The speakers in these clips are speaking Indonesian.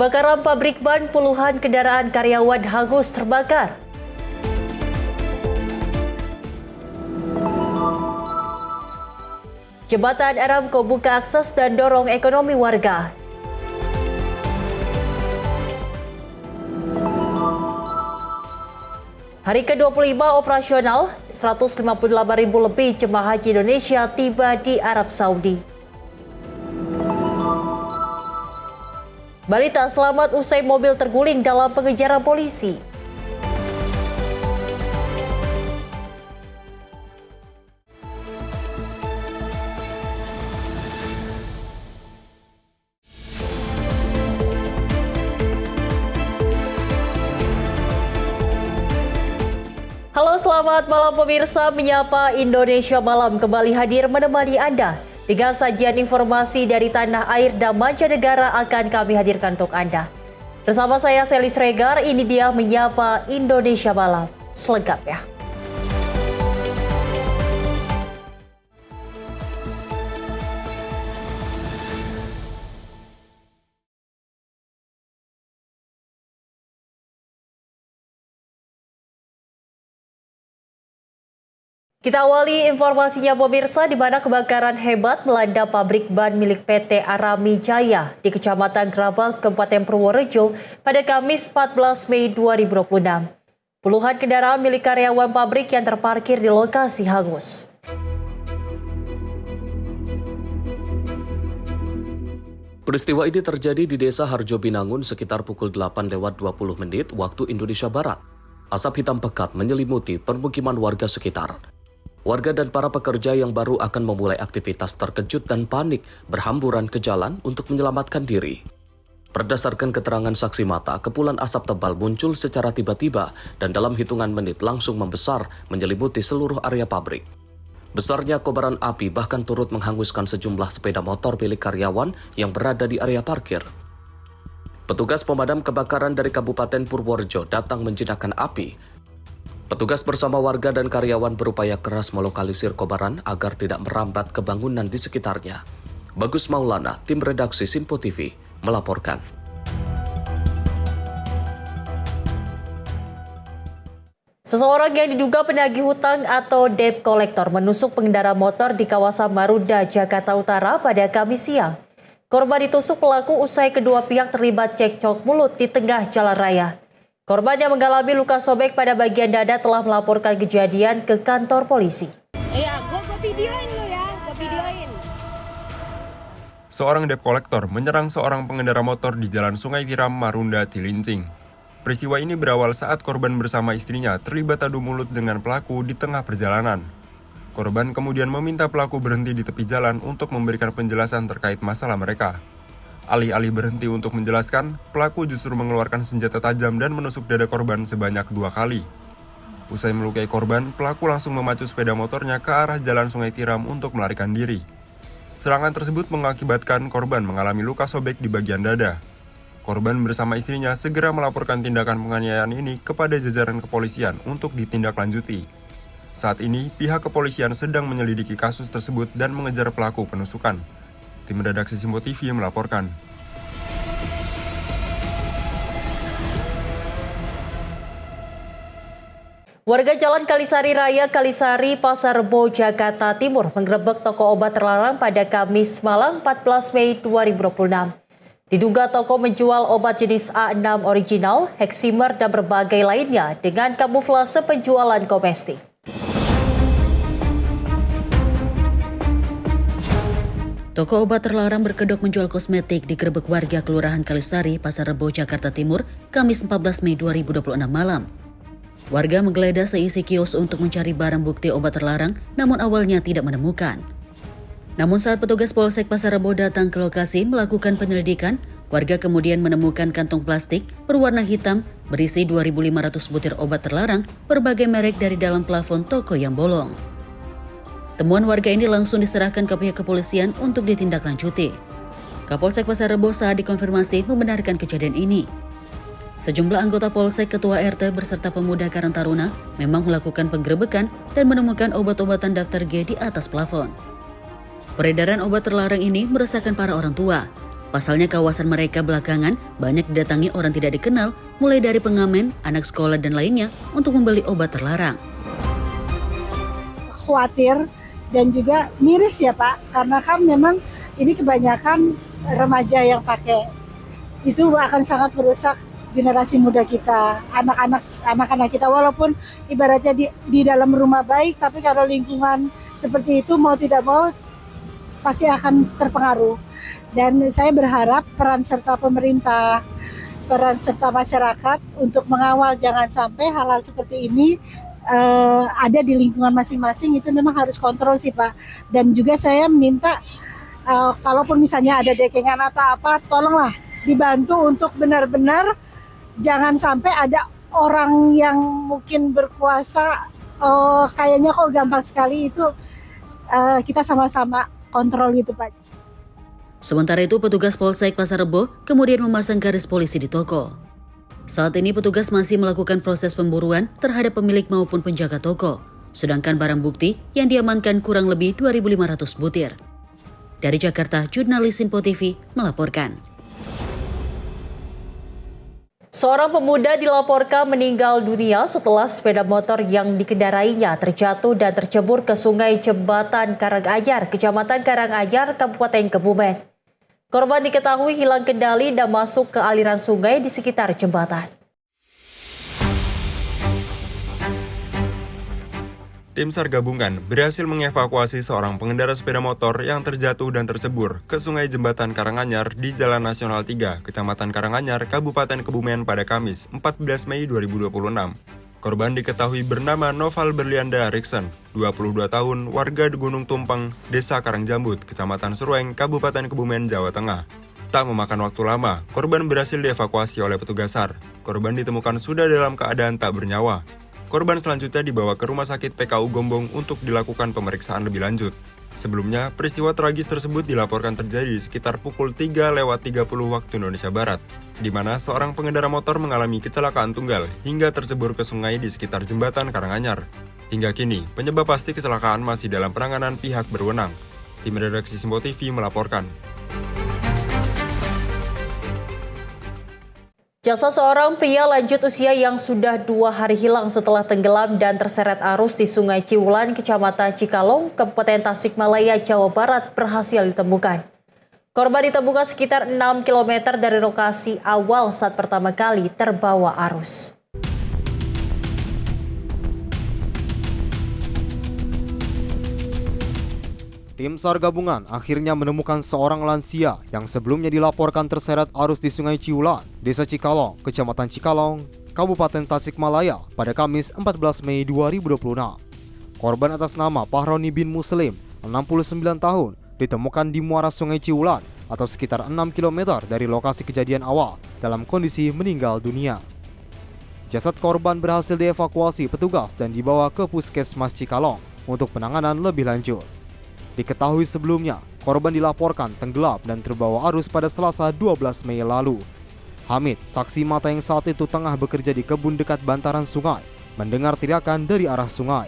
Kebakaran pabrik ban, puluhan kendaraan karyawan hangus terbakar. Jembatan Aramco buka akses dan dorong ekonomi warga. Hari ke-25 operasional, 158.000 lebih jemaah haji Indonesia tiba di Arab Saudi. Balita selamat usai mobil terguling dalam pengejaran polisi. Halo, selamat malam pemirsa. Menyapa Indonesia Malam kembali hadir menemani Anda. Dengan sajian informasi dari tanah air dan mancanegara akan kami hadirkan untuk Anda. Bersama saya Selis Regar, ini dia Menyapa Indonesia Malam selengkapnya. Kita awali informasinya pemirsa, di mana kebakaran hebat melanda pabrik ban milik PT Arami Jaya di Kecamatan Grabak, Kabupaten Purworejo pada Kamis 14 Mei 2026. Puluhan kendaraan milik karyawan pabrik yang terparkir di lokasi hangus. Peristiwa ini terjadi di Desa Harjo Binangun sekitar pukul 8:20 waktu Indonesia Barat. Asap hitam pekat menyelimuti permukiman warga sekitar. Warga dan para pekerja yang baru akan memulai aktivitas terkejut dan panik berhamburan ke jalan untuk menyelamatkan diri. Berdasarkan keterangan saksi mata, kepulan asap tebal muncul secara tiba-tiba dan dalam hitungan menit langsung membesar menyelimuti seluruh area pabrik. Besarnya kobaran api bahkan turut menghanguskan sejumlah sepeda motor milik karyawan yang berada di area parkir. Petugas pemadam kebakaran dari Kabupaten Purworejo datang menjinakkan api. Petugas bersama warga dan karyawan berupaya keras melokalisir kobaran agar tidak merambat ke bangunan di sekitarnya. Bagus Maulana, tim redaksi Sinpo TV, melaporkan. Seseorang yang diduga penagih hutang atau debt collector menusuk pengendara motor di kawasan Marunda, Jakarta Utara pada Kamis siang. Korban ditusuk pelaku usai kedua pihak terlibat cekcok mulut di tengah jalan raya. Korban yang mengalami luka sobek pada bagian dada telah melaporkan kejadian ke kantor polisi. Iya, gue videoin lu ya, gue videoin. Seorang debt collector menyerang seorang pengendara motor di Jalan Sungai Tiram, Marunda, Cilincing. Peristiwa ini berawal saat korban bersama istrinya terlibat adu mulut dengan pelaku di tengah perjalanan. Korban kemudian meminta pelaku berhenti di tepi jalan untuk memberikan penjelasan terkait masalah mereka. Alih-alih berhenti untuk menjelaskan, pelaku justru mengeluarkan senjata tajam dan menusuk dada korban sebanyak 2 kali. Usai melukai korban, pelaku langsung memacu sepeda motornya ke arah Jalan Sungai Tiram untuk melarikan diri. Serangan tersebut mengakibatkan korban mengalami luka sobek di bagian dada. Korban bersama istrinya segera melaporkan tindakan penganiayaan ini kepada jajaran kepolisian untuk ditindaklanjuti. Saat ini, pihak kepolisian sedang menyelidiki kasus tersebut dan mengejar pelaku penusukan. Tim redaksi Sinpo TV melaporkan. Warga Jalan Kalisari Raya, Kalisari, Pasar Rebo, Jakarta Timur menggerebek toko obat terlarang pada Kamis malam 14 Mei 2026. Diduga toko menjual obat jenis A6 original, Heximer, dan berbagai lainnya dengan kamuflase penjualan domestik. Toko obat terlarang berkedok menjual kosmetik digerebek warga Kelurahan Kalisari, Pasar Rebo, Jakarta Timur, Kamis 14 Mei 2026 malam. Warga menggeledah seisi kios untuk mencari barang bukti obat terlarang, namun awalnya tidak menemukan. Namun saat petugas Polsek Pasar Rebo datang ke lokasi melakukan penyelidikan, warga kemudian menemukan kantong plastik berwarna hitam berisi 2.500 butir obat terlarang berbagai merek dari dalam plafon toko yang bolong. Temuan warga ini langsung diserahkan ke pihak kepolisian untuk ditindaklanjuti. Kapolsek Pasar Rebo saat dikonfirmasi membenarkan kejadian ini. Sejumlah anggota Polsek, Ketua RT beserta pemuda Karang Taruna memang melakukan penggerebekan dan menemukan obat-obatan daftar G di atas plafon. Peredaran obat terlarang ini meresahkan para orang tua. Pasalnya kawasan mereka belakangan banyak didatangi orang tidak dikenal, mulai dari pengamen, anak sekolah dan lainnya untuk membeli obat terlarang. Khawatir dan juga miris ya Pak, karena kan memang ini kebanyakan remaja yang pakai. Itu akan sangat merusak generasi muda kita, anak-anak kita, walaupun ibaratnya di dalam rumah baik, tapi kalau lingkungan seperti itu mau tidak mau pasti akan terpengaruh. Dan saya berharap peran serta pemerintah, peran serta masyarakat untuk mengawal jangan sampai hal-hal seperti ini ada di lingkungan masing-masing. Itu memang harus kontrol sih Pak. Dan juga saya minta kalaupun misalnya ada dekengan atau apa, tolonglah dibantu untuk benar-benar jangan sampai ada orang yang mungkin berkuasa kayaknya kok gampang sekali, itu kita sama-sama kontrol gitu Pak. Sementara itu petugas Polsek Pasar Rebo kemudian memasang garis polisi di toko. Saat ini petugas masih melakukan proses pemburuan terhadap pemilik maupun penjaga toko. Sedangkan barang bukti yang diamankan kurang lebih 2.500 butir. Dari Jakarta, jurnalis Info TV melaporkan. Seorang pemuda dilaporkan meninggal dunia setelah sepeda motor yang dikendarainya terjatuh dan tercebur ke Sungai Jembatan Karanganyar, Kecamatan Karanganyar, Kabupaten Kebumen. Korban diketahui hilang kendali dan masuk ke aliran sungai di sekitar jembatan. Tim SAR gabungan berhasil mengevakuasi seorang pengendara sepeda motor yang terjatuh dan tercebur ke Sungai Jembatan Karanganyar di Jalan Nasional 3, Kecamatan Karanganyar, Kabupaten Kebumen pada Kamis 14 Mei 2026. Korban diketahui bernama Noval Berlianda Riksen, 22 tahun, warga Gunung Tumpeng, Desa Karangjambut, Kecamatan Serueng, Kabupaten Kebumen, Jawa Tengah. Tak memakan waktu lama, korban berhasil dievakuasi oleh petugas SAR. Korban ditemukan sudah dalam keadaan tak bernyawa. Korban selanjutnya dibawa ke Rumah Sakit PKU Gombong untuk dilakukan pemeriksaan lebih lanjut. Sebelumnya, peristiwa tragis tersebut dilaporkan terjadi sekitar pukul 3:30 waktu Indonesia Barat, di mana seorang pengendara motor mengalami kecelakaan tunggal hingga tercebur ke sungai di sekitar jembatan Karanganyar. Hingga kini, penyebab pasti kecelakaan masih dalam penanganan pihak berwenang. Tim redaksi Info TV melaporkan. Jasad seorang pria lanjut usia yang sudah 2 hari hilang setelah tenggelam dan terseret arus di Sungai Ciulan, Kecamatan Cikalong, Kabupaten Tasikmalaya, Jawa Barat berhasil ditemukan. Korban ditemukan sekitar 6 km dari lokasi awal saat pertama kali terbawa arus. Tim SAR gabungan akhirnya menemukan seorang lansia yang sebelumnya dilaporkan terseret arus di Sungai Ciulan, Desa Cikalong, Kecamatan Cikalong, Kabupaten Tasikmalaya pada Kamis 14 Mei 2026. Korban atas nama Pahroni bin Muslim, 69 tahun, ditemukan di muara Sungai Ciulan atau sekitar 6 km dari lokasi kejadian awal dalam kondisi meninggal dunia. Jasad korban berhasil dievakuasi petugas dan dibawa ke Puskesmas Cikalong untuk penanganan lebih lanjut. Diketahui sebelumnya, korban dilaporkan tenggelam dan terbawa arus pada Selasa 12 Mei lalu. Hamid, saksi mata yang saat itu tengah bekerja di kebun dekat bantaran sungai, mendengar teriakan dari arah sungai.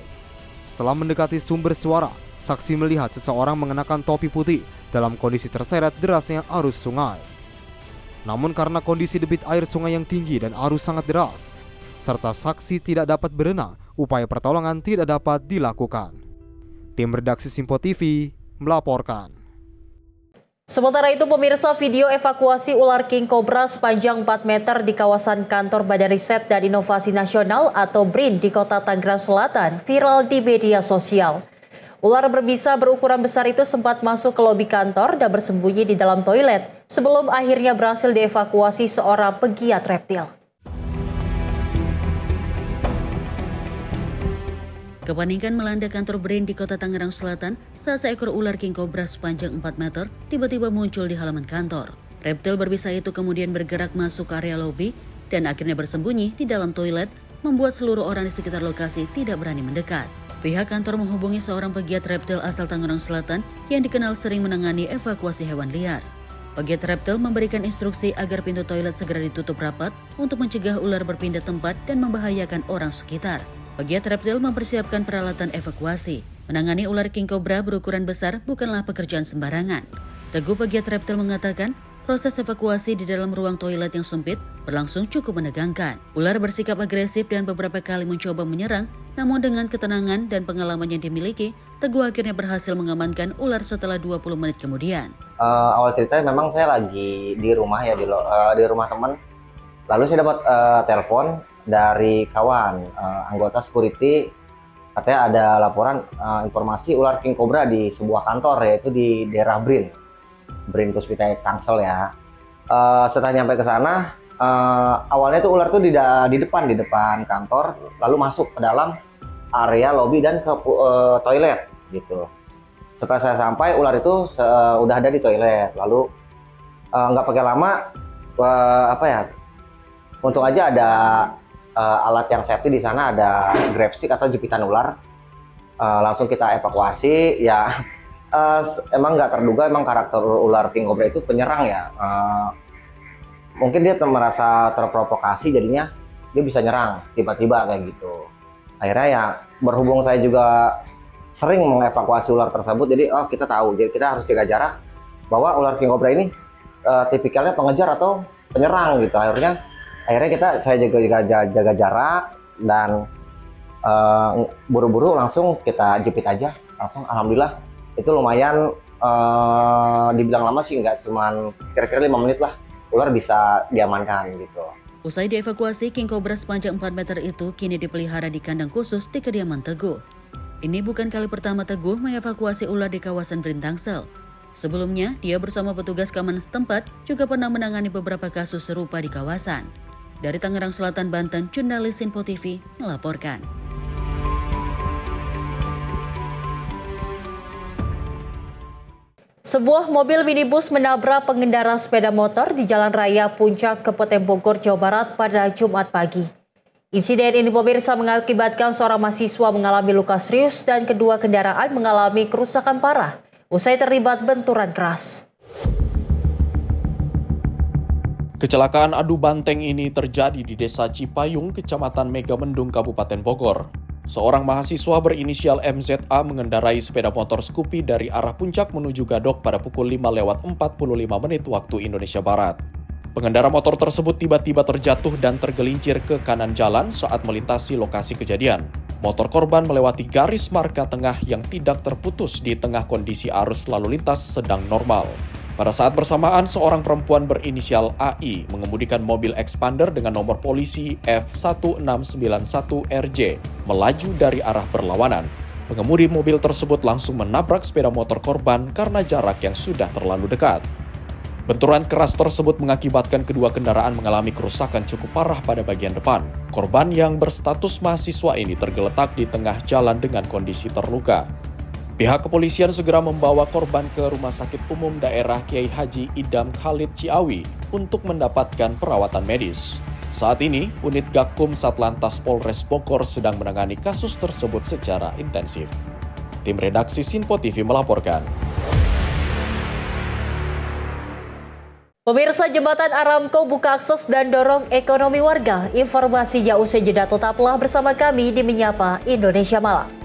Setelah mendekati sumber suara, saksi melihat seseorang mengenakan topi putih dalam kondisi terseret derasnya arus sungai. Namun karena kondisi debit air sungai yang tinggi dan arus sangat deras, serta saksi tidak dapat berenang, upaya pertolongan tidak dapat dilakukan. Tim redaksi Info TV melaporkan. Sementara itu, pemirsa, video evakuasi ular king cobra sepanjang 4 meter di kawasan kantor Badan Riset dan Inovasi Nasional atau BRIN di Kota Tangerang Selatan viral di media sosial. Ular berbisa berukuran besar itu sempat masuk ke lobi kantor dan bersembunyi di dalam toilet sebelum akhirnya berhasil dievakuasi seorang pegiat reptil. Kepanikan melanda kantor BRIN di Kota Tangerang Selatan saat seekor ular king cobra sepanjang 4 meter tiba-tiba muncul di halaman kantor. Reptil berbisa itu kemudian bergerak masuk ke area lobi dan akhirnya bersembunyi di dalam toilet, membuat seluruh orang di sekitar lokasi tidak berani mendekat. Pihak kantor menghubungi seorang pegiat reptil asal Tangerang Selatan yang dikenal sering menangani evakuasi hewan liar. Pegiat reptil memberikan instruksi agar pintu toilet segera ditutup rapat untuk mencegah ular berpindah tempat dan membahayakan orang sekitar. Pegiat reptil mempersiapkan peralatan evakuasi. Menangani ular king cobra berukuran besar bukanlah pekerjaan sembarangan. Teguh pegiat reptil mengatakan, proses evakuasi di dalam ruang toilet yang sempit berlangsung cukup menegangkan. Ular bersikap agresif dan beberapa kali mencoba menyerang, namun dengan ketenangan dan pengalaman yang dimiliki, Teguh akhirnya berhasil mengamankan ular setelah 20 menit kemudian. Awal ceritanya memang saya lagi di rumah ya, di rumah teman. Lalu saya dapat telepon dari kawan, anggota security, katanya ada laporan informasi ular king cobra di sebuah kantor, yaitu di daerah Brin Puspita Tangsel ya. Setelah nyampe ke sana, awalnya tuh ular tuh di depan kantor, lalu masuk ke dalam area lobi dan ke toilet gitu. Setelah saya sampai, ular itu udah ada di toilet. Lalu nggak pakai lama, untung aja ada alat yang safety di sana, ada grab stick atau jepitan ular. Langsung kita evakuasi ya. Emang nggak terduga, emang karakter ular king cobra itu penyerang ya. Mungkin dia merasa terprovokasi, jadinya dia bisa nyerang tiba-tiba kayak gitu. Akhirnya ya berhubung saya juga sering mengevakuasi ular tersebut, jadi kita tahu, jadi kita harus jaga jarak bahwa ular king cobra ini tipikalnya pengejar atau penyerang gitu. Akhirnya saya jaga jarak dan buru-buru langsung kita jepit aja, langsung alhamdulillah. Itu lumayan dibilang lama sih, nggak cuman kira-kira 5 menit lah ular bisa diamankan gitu. Usai dievakuasi, king cobra sepanjang 4 meter itu kini dipelihara di kandang khusus di kediaman Teguh. Ini bukan kali pertama Teguh mengevakuasi ular di kawasan Brin Tangsel. Sebelumnya, dia bersama petugas keamanan setempat juga pernah menangani beberapa kasus serupa di kawasan. Dari Tangerang Selatan, Banten, jurnalis Sinpo TV melaporkan. Sebuah mobil minibus menabrak pengendara sepeda motor di Jalan Raya Puncak, Kabupaten Bogor, Jawa Barat pada Jumat pagi. Insiden ini pemirsa mengakibatkan seorang mahasiswa mengalami luka serius dan kedua kendaraan mengalami kerusakan parah usai terlibat benturan keras. Kecelakaan adu banteng ini terjadi di Desa Cipayung, Kecamatan Megamendung, Kabupaten Bogor. Seorang mahasiswa berinisial MZA mengendarai sepeda motor Scoopy dari arah Puncak menuju Gadok pada pukul 5:45 waktu Indonesia Barat. Pengendara motor tersebut tiba-tiba terjatuh dan tergelincir ke kanan jalan saat melintasi lokasi kejadian. Motor korban melewati garis marka tengah yang tidak terputus di tengah kondisi arus lalu lintas sedang normal. Pada saat bersamaan, seorang perempuan berinisial AI mengemudikan mobil expander dengan nomor polisi F1691RJ melaju dari arah berlawanan. Pengemudi mobil tersebut langsung menabrak sepeda motor korban karena jarak yang sudah terlalu dekat. Benturan keras tersebut mengakibatkan kedua kendaraan mengalami kerusakan cukup parah pada bagian depan. Korban yang berstatus mahasiswa ini tergeletak di tengah jalan dengan kondisi terluka. Pihak kepolisian segera membawa korban ke Rumah Sakit Umum Daerah Kiai Haji Idam Khalid Ciawi untuk mendapatkan perawatan medis. Saat ini, unit Gakum Satlantas Polres Bogor sedang menangani kasus tersebut secara intensif. Tim redaksi Sinpo TV melaporkan. Pemirsa, Jembatan Aramco buka akses dan dorong ekonomi warga. Informasinya usai jeda, tetaplah bersama kami di Menyapa Indonesia Malam.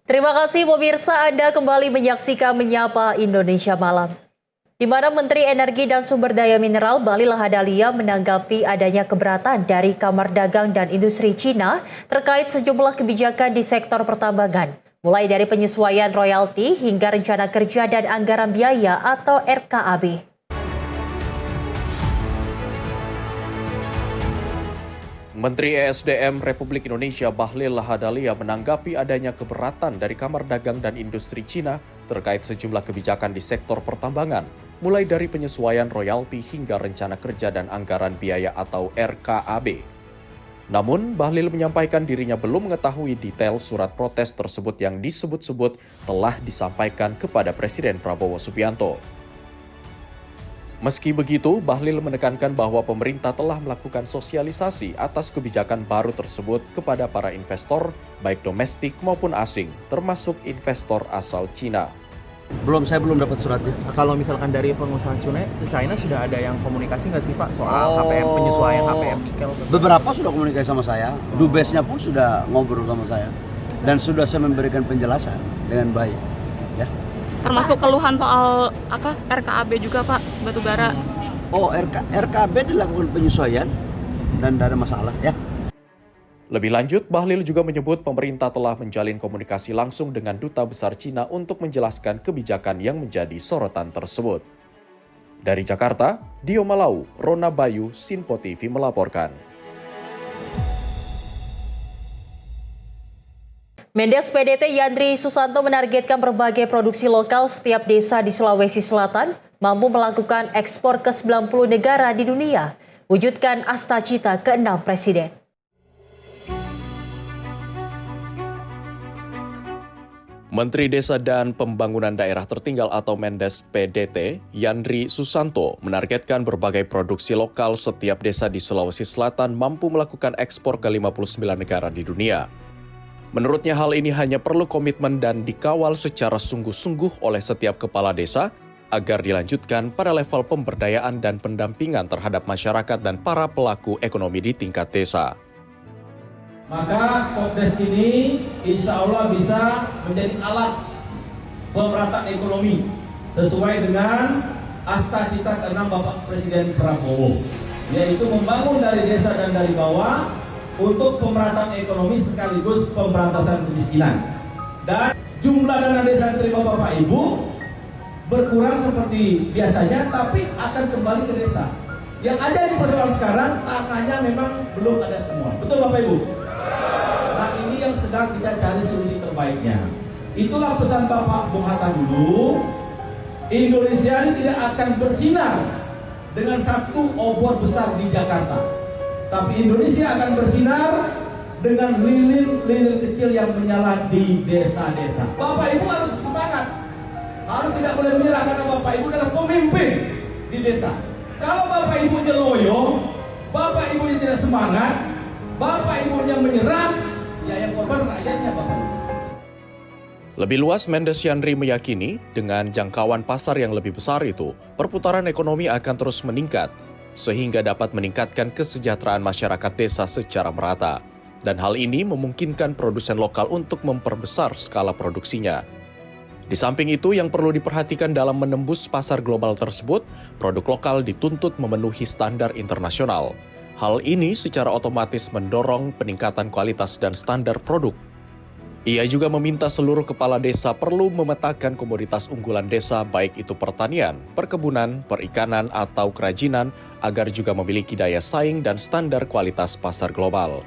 Terima kasih pemirsa, Anda kembali menyaksikan Menyapa Indonesia Malam. Di mana Menteri Energi dan Sumber Daya Mineral Bahlil Lahadalia menanggapi adanya keberatan dari Kamar Dagang dan Industri Cina terkait sejumlah kebijakan di sektor pertambangan, mulai dari penyesuaian royalti hingga rencana kerja dan anggaran biaya atau RKAB. Menteri ESDM Republik Indonesia Bahlil Lahadalia menanggapi adanya keberatan dari Kamar Dagang dan Industri Cina terkait sejumlah kebijakan di sektor pertambangan, mulai dari penyesuaian royalti hingga rencana kerja dan anggaran biaya atau RKAB. Namun, Bahlil menyampaikan dirinya belum mengetahui detail surat protes tersebut yang disebut-sebut telah disampaikan kepada Presiden Prabowo Subianto. Meski begitu, Bahlil menekankan bahwa pemerintah telah melakukan sosialisasi atas kebijakan baru tersebut kepada para investor, baik domestik maupun asing, termasuk investor asal Cina. Saya belum dapat suratnya. Kalau misalkan dari pengusaha China sudah ada yang komunikasi nggak sih Pak soal HPM, penyesuaian HPM nikel? Beberapa sudah komunikasi sama saya, Dubesnya pun sudah ngobrol sama saya, dan sudah saya memberikan penjelasan dengan baik. Ya. Termasuk keluhan soal RKAB juga Pak, batubara. RKAB dilakukan penyesuaian dan tidak ada masalah ya. Lebih lanjut, Bahlil juga menyebut pemerintah telah menjalin komunikasi langsung dengan Duta Besar Cina untuk menjelaskan kebijakan yang menjadi sorotan tersebut. Dari Jakarta, Dio Malau, Rona Bayu, Sinpo TV melaporkan. Mendes PDT Yandri Susanto menargetkan berbagai produksi lokal setiap desa di Sulawesi Selatan mampu melakukan ekspor ke 90 negara di dunia. Wujudkan asta-cita ke-6 Presiden. Menteri Desa dan Pembangunan Daerah Tertinggal atau Mendes PDT, Yandri Susanto, menargetkan berbagai produksi lokal setiap desa di Sulawesi Selatan mampu melakukan ekspor ke 59 negara di dunia. Menurutnya hal ini hanya perlu komitmen dan dikawal secara sungguh-sungguh oleh setiap kepala desa agar dilanjutkan pada level pemberdayaan dan pendampingan terhadap masyarakat dan para pelaku ekonomi di tingkat desa. Maka Kopdes ini insya Allah bisa menjadi alat pemerataan ekonomi sesuai dengan asta-cita ke-6 Bapak Presiden Prabowo, yaitu membangun dari desa dan dari bawah untuk pemerataan ekonomi sekaligus pemberantasan kemiskinan. Dan jumlah dana desa yang terima Bapak Ibu berkurang seperti biasanya, tapi akan kembali ke desa. Yang ada di persoalan sekarang, angkanya memang belum ada semua. Betul Bapak Ibu? Nah ini yang sedang kita cari solusi terbaiknya. Itulah pesan Bapak Bung Hatta dulu. Indonesia ini tidak akan bersinar dengan satu obor besar di Jakarta, tapi Indonesia akan bersinar dengan lilin-lilin kecil yang menyala di desa-desa. Bapak Ibu harus semangat, harus tidak boleh menyerah karena Bapak Ibu adalah pemimpin di desa. Kalau Bapak Ibunya loyo, Bapak Ibunya tidak semangat, Bapak Ibunya menyerah, ya yang korban rakyatnya Bapak Ibu. Lebih luas, Mendes Yandri meyakini dengan jangkauan pasar yang lebih besar itu, perputaran ekonomi akan terus meningkat, sehingga dapat meningkatkan kesejahteraan masyarakat desa secara merata. Dan hal ini memungkinkan produsen lokal untuk memperbesar skala produksinya. Di samping itu, yang perlu diperhatikan dalam menembus pasar global tersebut, produk lokal dituntut memenuhi standar internasional. Hal ini secara otomatis mendorong peningkatan kualitas dan standar produk. Ia juga meminta seluruh kepala desa perlu memetakan komoditas unggulan desa baik itu pertanian, perkebunan, perikanan, atau kerajinan agar juga memiliki daya saing dan standar kualitas pasar global.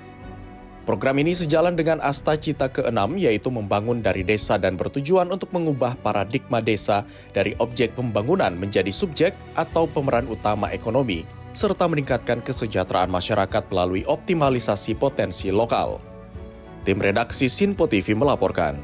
Program ini sejalan dengan asta-cita ke-6 yaitu membangun dari desa dan bertujuan untuk mengubah paradigma desa dari objek pembangunan menjadi subjek atau pemeran utama ekonomi, serta meningkatkan kesejahteraan masyarakat melalui optimalisasi potensi lokal. Tim redaksi Sinpo TV melaporkan.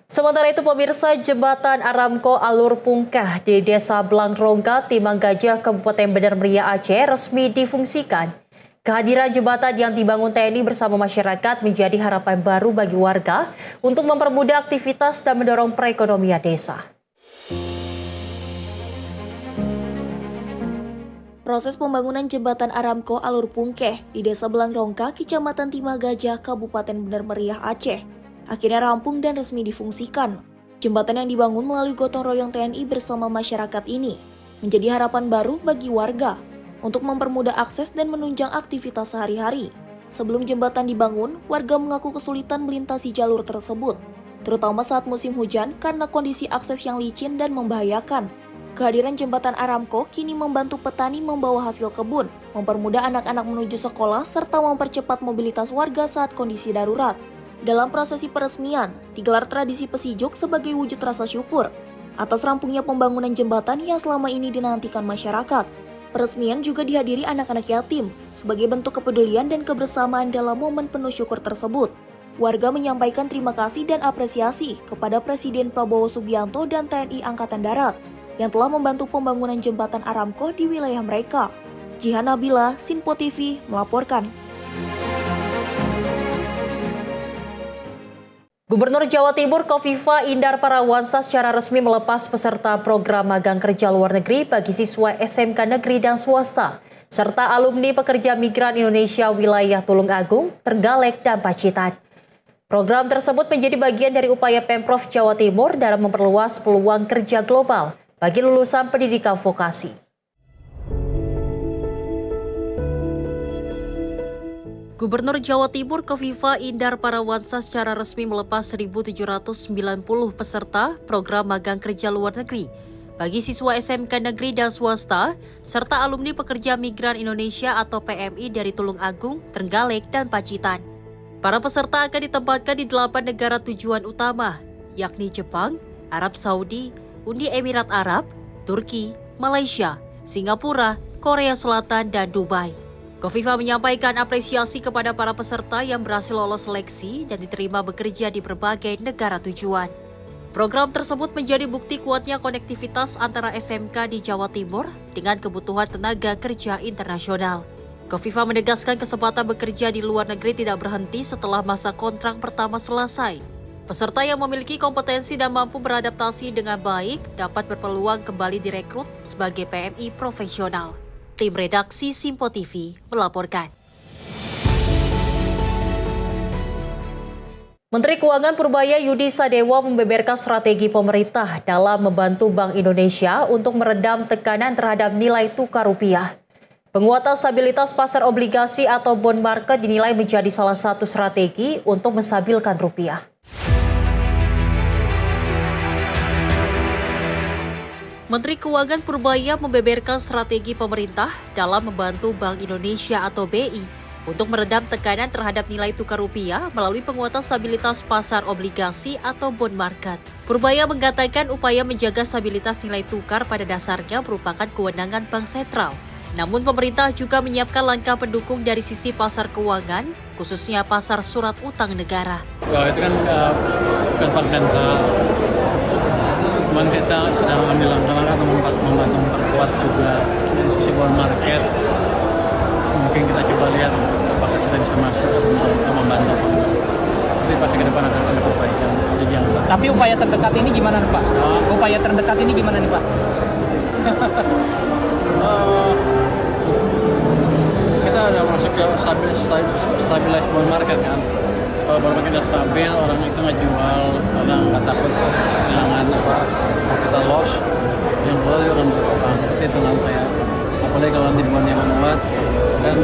Sementara itu pemirsa, jembatan Aramco Alur Pungkah di Desa Blangrongga, Timang Gajah, Kabupaten Bener Meriah Aceh resmi difungsikan. Kehadiran jembatan yang dibangun TNI bersama masyarakat menjadi harapan baru bagi warga untuk mempermudah aktivitas dan mendorong perekonomian desa. Proses pembangunan jembatan Aramco Alur Pungkeh di Desa Blangrongga, Kecamatan Timang Gajah, Kabupaten Bener Meriah Aceh, akhirnya rampung dan resmi difungsikan. Jembatan yang dibangun melalui gotong royong TNI bersama masyarakat ini menjadi harapan baru bagi warga untuk mempermudah akses dan menunjang aktivitas sehari-hari. Sebelum jembatan dibangun, warga mengaku kesulitan melintasi jalur tersebut, terutama saat musim hujan karena kondisi akses yang licin dan membahayakan. Kehadiran jembatan Aramco kini membantu petani membawa hasil kebun, mempermudah anak-anak menuju sekolah, serta mempercepat mobilitas warga saat kondisi darurat. Dalam prosesi peresmian, digelar tradisi pesijuk sebagai wujud rasa syukur atas rampungnya pembangunan jembatan yang selama ini dinantikan masyarakat. Peresmian juga dihadiri anak-anak yatim sebagai bentuk kepedulian dan kebersamaan dalam momen penuh syukur tersebut. Warga menyampaikan terima kasih dan apresiasi kepada Presiden Prabowo Subianto dan TNI Angkatan Darat yang telah membantu pembangunan jembatan Aramco di wilayah mereka. Jihan Nabila, Sinpo TV, melaporkan. Gubernur Jawa Timur Kofifa Indar Parawansa secara resmi melepas peserta program magang kerja luar negeri bagi siswa SMK negeri dan swasta, serta alumni pekerja migran Indonesia wilayah Tulung Agung, Trenggalek, dan Pacitan. Program tersebut menjadi bagian dari upaya Pemprov Jawa Timur dalam memperluas peluang kerja global bagi lulusan pendidikan vokasi. Gubernur Jawa Timur Kofifa Indar Parawansa secara resmi melepas 1.790 peserta program magang kerja luar negeri bagi siswa SMK negeri dan swasta, serta alumni pekerja migran Indonesia atau PMI dari Tulung Agung, Trenggalek, dan Pacitan. Para peserta akan ditempatkan di 8 negara tujuan utama, yakni Jepang, Arab Saudi, Uni Emirat Arab, Turki, Malaysia, Singapura, Korea Selatan, dan Dubai. Kofifa menyampaikan apresiasi kepada para peserta yang berhasil lolos seleksi dan diterima bekerja di berbagai negara tujuan. Program tersebut menjadi bukti kuatnya konektivitas antara SMK di Jawa Timur dengan kebutuhan tenaga kerja internasional. Kofifa menegaskan kesempatan bekerja di luar negeri tidak berhenti setelah masa kontrak pertama selesai. Peserta yang memiliki kompetensi dan mampu beradaptasi dengan baik dapat berpeluang kembali direkrut sebagai PMI profesional. Tim redaksi Simpo TV melaporkan. Menteri Keuangan Purbaya Yudi Sadewa membeberkan strategi pemerintah dalam membantu Bank Indonesia untuk meredam tekanan terhadap nilai tukar rupiah. Penguatan stabilitas pasar obligasi atau bond market dinilai menjadi salah satu strategi untuk menstabilkan rupiah. Menteri Keuangan Purbaya membeberkan strategi pemerintah dalam membantu Bank Indonesia atau BI untuk meredam tekanan terhadap nilai tukar rupiah melalui penguatan stabilitas pasar obligasi atau bond market. Purbaya mengatakan upaya menjaga stabilitas nilai tukar pada dasarnya merupakan kewenangan Bank Sentral. Namun pemerintah juga menyiapkan langkah pendukung dari sisi pasar keuangan, khususnya pasar surat utang negara. Itu kan bukan Bank Sentral. Cuman kita sedang mengambil langkah untuk memperkuat juga dari sisi bond market. Mungkin kita coba lihat apakah kita bisa masuk untuk membantu. Tapi pasti ke depan akan ada perbaikan. Tapi upaya terdekat ini gimana nih Pak? Upaya terdekat ini gimana nih Pak? Kita udah masuk ke stabilize bond market kan. Kalau bond market udah stabil, orang itu nggak jual, orang nggak takut kehilangan capital loss, yang jual juga akan berkembang. Itu tenang saya. Apalagi kalau nanti bondnya menguat dan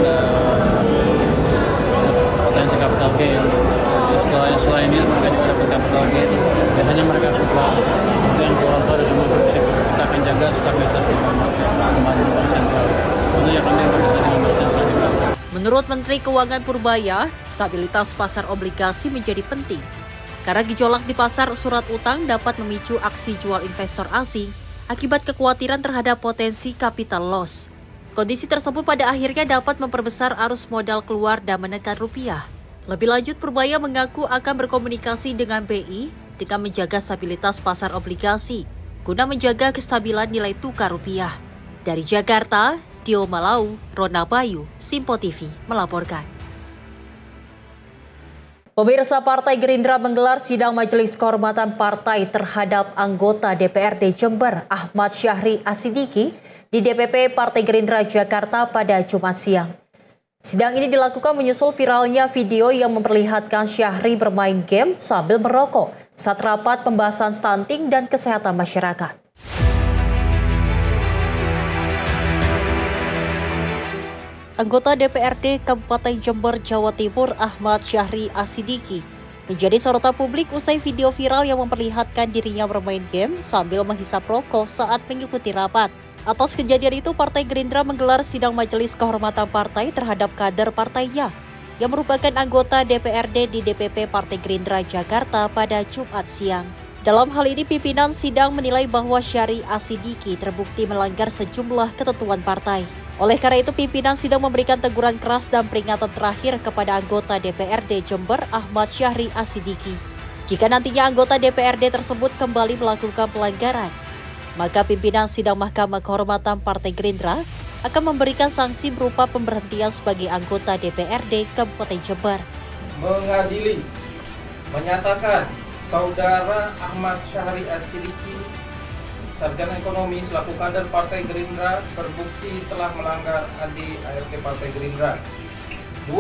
potensi capital gain. Selain ini mereka juga dapat capital gain. Biasanya mereka suka yang jual itu ada demokrasi. Kita akan jaga stabilitas di bond market kembali di Bank Sentral. Tentunya kami bekerja dengan Bank Sentral juga. Menurut Menteri Keuangan Purbaya, stabilitas pasar obligasi menjadi penting. Karena gejolak di pasar surat utang dapat memicu aksi jual investor asing akibat kekhawatiran terhadap potensi capital loss. Kondisi tersebut pada akhirnya dapat memperbesar arus modal keluar dan menekan rupiah. Lebih lanjut, Purbaya mengaku akan berkomunikasi dengan BI dengan menjaga stabilitas pasar obligasi guna menjaga kestabilan nilai tukar rupiah. Dari Jakarta, Dio Malau, Rona Bayu, Simpo TV melaporkan. Pemirsa, Partai Gerindra menggelar sidang Majelis Kehormatan Partai terhadap anggota DPRD Jember Ahmad Syahri Asidiki di DPP Partai Gerindra Jakarta pada Jumat siang. Sidang ini dilakukan menyusul viralnya video yang memperlihatkan Syahri bermain game sambil merokok saat rapat pembahasan stunting dan kesehatan masyarakat. Anggota DPRD Kabupaten Jember, Jawa Timur, Ahmad Syahri Asidiki, menjadi sorotan publik usai video viral yang memperlihatkan dirinya bermain game sambil menghisap rokok saat mengikuti rapat. Atas kejadian itu, Partai Gerindra menggelar sidang Majelis Kehormatan Partai terhadap kader partainya, yang merupakan anggota DPRD di DPP Partai Gerindra Jakarta pada Jumat siang. Dalam hal ini, pimpinan sidang menilai bahwa Syahri Asidiki terbukti melanggar sejumlah ketentuan partai. Oleh karena itu, pimpinan sidang memberikan teguran keras dan peringatan terakhir kepada anggota DPRD Jember Ahmad Syahri Asidiki. Jika nantinya anggota DPRD tersebut kembali melakukan pelanggaran, maka pimpinan sidang Mahkamah Kehormatan Partai Gerindra akan memberikan sanksi berupa pemberhentian sebagai anggota DPRD Kabupaten Jember. Mengadili, menyatakan Saudara Ahmad Syahri Asidiki, Sarjana Ekonomi selaku kader Partai Gerindra, terbukti telah melanggar ADART Partai Gerindra. 2.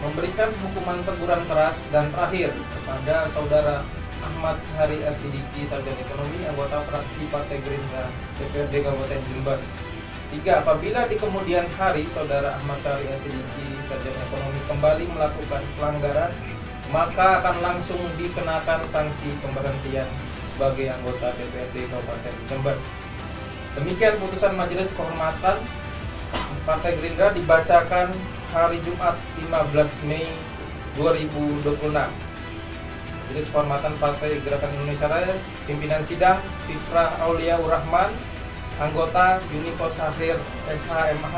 Memberikan hukuman teguran keras dan terakhir kepada Saudara Ahmad Syahri Asidiki, Sarjana Ekonomi, anggota fraksi Partai Gerindra DPRD Kabupaten Jember. 3. Apabila di kemudian hari Saudara Ahmad Syahri Asidiki, Sarjana Ekonomi kembali melakukan pelanggaran, maka akan langsung dikenakan sanksi pemberhentian sebagai anggota DPRD Kabupaten Jember. Demikian putusan Majelis Kehormatan Partai Gerindra dibacakan hari Jumat 15 Mei 2026. Majelis Kehormatan Partai Gerakan Indonesia Raya, pimpinan sidang Fitrah Auliaur Rahman, anggota Yuniko Sahrir SHMH,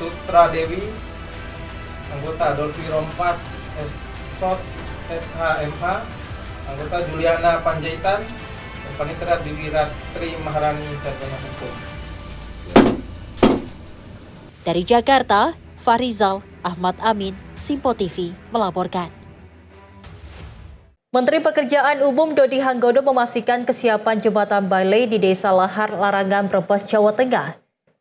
Sutra Dewi, anggota Dolfi Rompas SOS SHMH, anggota Juliana Panjaitan, dan Panitera Diwiratri Maharani, Sarjana Hukum. Dari Jakarta, Farizal Ahmad Amin, Simpo TV melaporkan. Menteri Pekerjaan Umum Dodi Hanggodo memastikan kesiapan jembatan Bailey di Desa Lahar Larangan, Brebes, Jawa Tengah.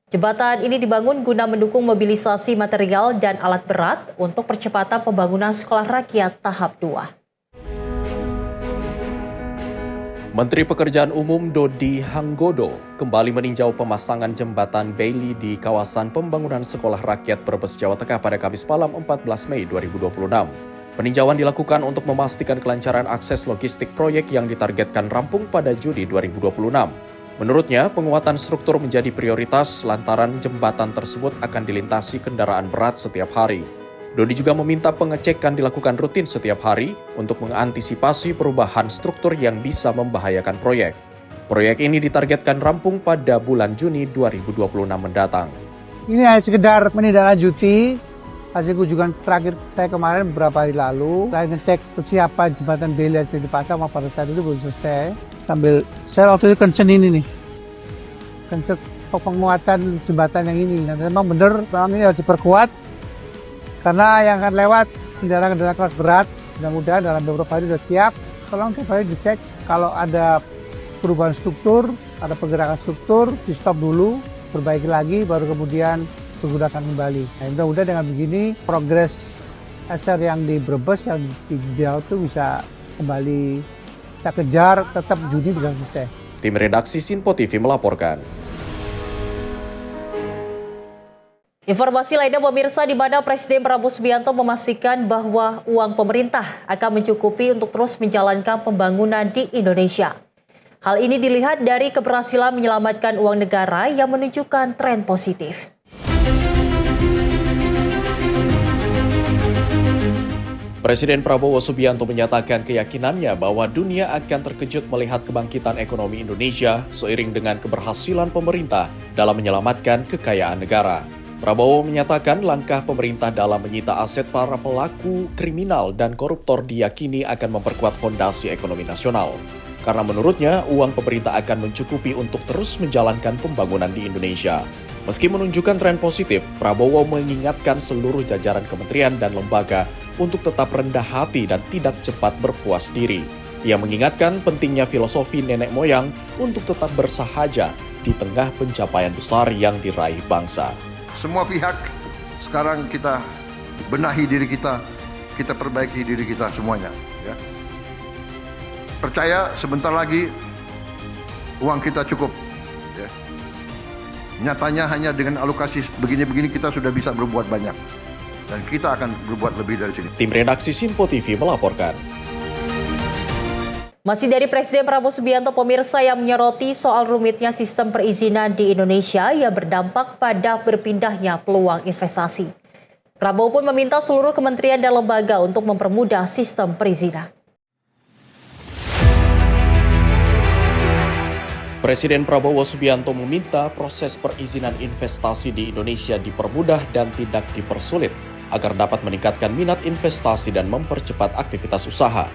Jembatan ini dibangun guna mendukung mobilisasi material dan alat berat untuk percepatan pembangunan sekolah rakyat tahap 2. Menteri Pekerjaan Umum Dodi Hanggodo kembali meninjau pemasangan jembatan Bailey di kawasan pembangunan sekolah rakyat Brebes, Jawa Tengah pada Kamis malam 14 Mei 2026. Peninjauan dilakukan untuk memastikan kelancaran akses logistik proyek yang ditargetkan rampung pada Juni 2026. Menurutnya, penguatan struktur menjadi prioritas lantaran jembatan tersebut akan dilintasi kendaraan berat setiap hari. Dodi juga meminta pengecekan dilakukan rutin setiap hari untuk mengantisipasi perubahan struktur yang bisa membahayakan proyek. Proyek ini ditargetkan rampung pada bulan Juni 2026 mendatang. Ini hanya sekedar menindaklanjuti hasil kunjungan terakhir saya kemarin beberapa hari lalu. Saya ngecek kesiapan jembatan Bailey yang dipasang, pada saat itu belum selesai. Sambil saya waktu itu concern ini nih, concern penguatan jembatan yang ini. Dan memang benar, memang ini harus diperkuat karena yang akan lewat kendaraan-kendaraan kelas berat. Mudah-mudahan dalam beberapa hari sudah siap. Tolong tiap hari dicek kalau ada perubahan struktur, ada pergerakan struktur, di stop dulu, perbaiki lagi, baru kemudian digunakan kembali. Nah, mudah-mudahan dengan begini progres SR yang di Brebes yang di Jawa itu bisa kembali kita kejar, tetap Juni bisa selesai. Tim redaksi Simpo TV melaporkan. Informasi lainnya pemirsa, di mana Presiden Prabowo Subianto memastikan bahwa uang pemerintah akan mencukupi untuk terus menjalankan pembangunan di Indonesia. Hal ini dilihat dari keberhasilan menyelamatkan uang negara yang menunjukkan tren positif. Presiden Prabowo Subianto menyatakan keyakinannya bahwa dunia akan terkejut melihat kebangkitan ekonomi Indonesia seiring dengan keberhasilan pemerintah dalam menyelamatkan kekayaan negara. Prabowo menyatakan langkah pemerintah dalam menyita aset para pelaku kriminal dan koruptor diyakini akan memperkuat fondasi ekonomi nasional. Karena menurutnya, uang pemerintah akan mencukupi untuk terus menjalankan pembangunan di Indonesia. Meski menunjukkan tren positif, Prabowo mengingatkan seluruh jajaran kementerian dan lembaga untuk tetap rendah hati dan tidak cepat berpuas diri. Ia mengingatkan pentingnya filosofi nenek moyang untuk tetap bersahaja di tengah pencapaian besar yang diraih bangsa. Semua pihak sekarang kita benahi diri kita perbaiki diri kita semuanya. Ya. Percaya sebentar lagi uang kita cukup. Ya. Nyatanya hanya dengan alokasi begini-begini kita sudah bisa berbuat banyak. Dan kita akan berbuat lebih dari sini. Tim redaksi Simpo TV melaporkan. Masih dari Presiden Prabowo Subianto, pemirsa, yang menyoroti soal rumitnya sistem perizinan di Indonesia yang berdampak pada berpindahnya peluang investasi. Prabowo pun meminta seluruh kementerian dan lembaga untuk mempermudah sistem perizinan. Presiden Prabowo Subianto meminta proses perizinan investasi di Indonesia dipermudah dan tidak dipersulit agar dapat meningkatkan minat investasi dan mempercepat aktivitas usaha.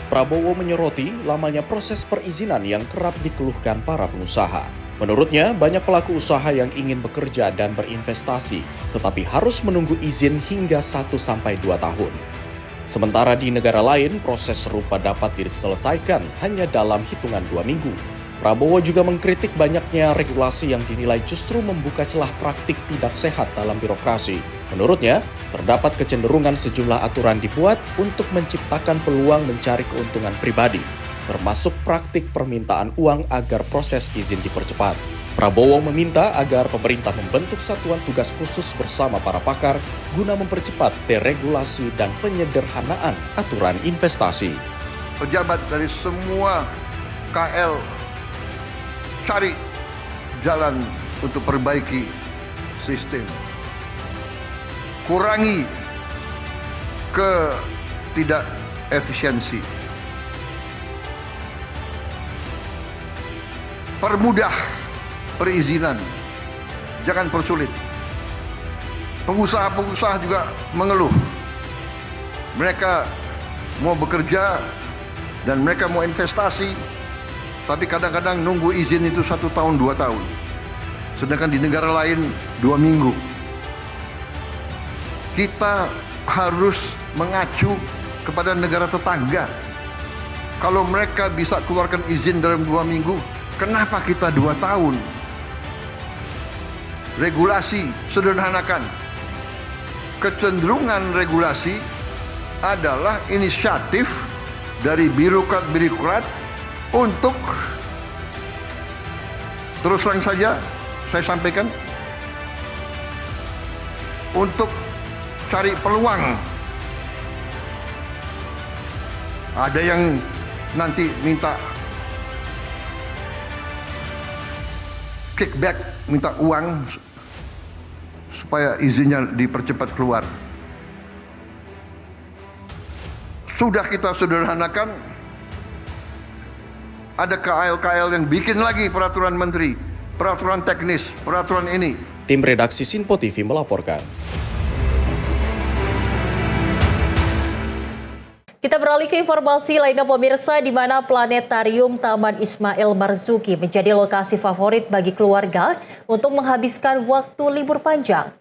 Prabowo menyoroti lamanya proses perizinan yang kerap dikeluhkan para pengusaha. Menurutnya, banyak pelaku usaha yang ingin bekerja dan berinvestasi, tetapi harus menunggu izin hingga 1-2 tahun. Sementara di negara lain, proses serupa dapat diselesaikan hanya dalam hitungan 2 minggu. Prabowo juga mengkritik banyaknya regulasi yang dinilai justru membuka celah praktik tidak sehat dalam birokrasi. Menurutnya, terdapat kecenderungan sejumlah aturan dibuat untuk menciptakan peluang mencari keuntungan pribadi, termasuk praktik permintaan uang agar proses izin dipercepat. Prabowo meminta agar pemerintah membentuk satuan tugas khusus bersama para pakar guna mempercepat deregulasi dan penyederhanaan aturan investasi. Pejabat dari semua KL cari jalan untuk perbaiki sistem. Kurangi ketidakefisiensi. Permudah perizinan. Jangan persulit. Pengusaha-pengusaha juga mengeluh. Mereka mau bekerja dan mereka mau investasi, tapi kadang-kadang nunggu izin itu 1 tahun, 2 tahun. Sedangkan di negara lain 2 minggu. Kita harus mengacu kepada negara tetangga. Kalau mereka bisa keluarkan izin dalam 2 minggu, kenapa kita 2 tahun? Regulasi, sederhanakan. Kecenderungan regulasi adalah inisiatif dari birokrat untuk, terus terang saja saya sampaikan, untuk cari peluang. Ada yang nanti minta kickback, minta uang supaya izinnya dipercepat keluar. Sudah kita sederhanakan. Ada KL-KL yang bikin lagi peraturan menteri, peraturan teknis, peraturan ini. Tim redaksi Sinpo TV melaporkan. Kita beralih ke informasi lainnya pemirsa, di mana Planetarium Taman Ismail Marzuki menjadi lokasi favorit bagi keluarga untuk menghabiskan waktu libur panjang.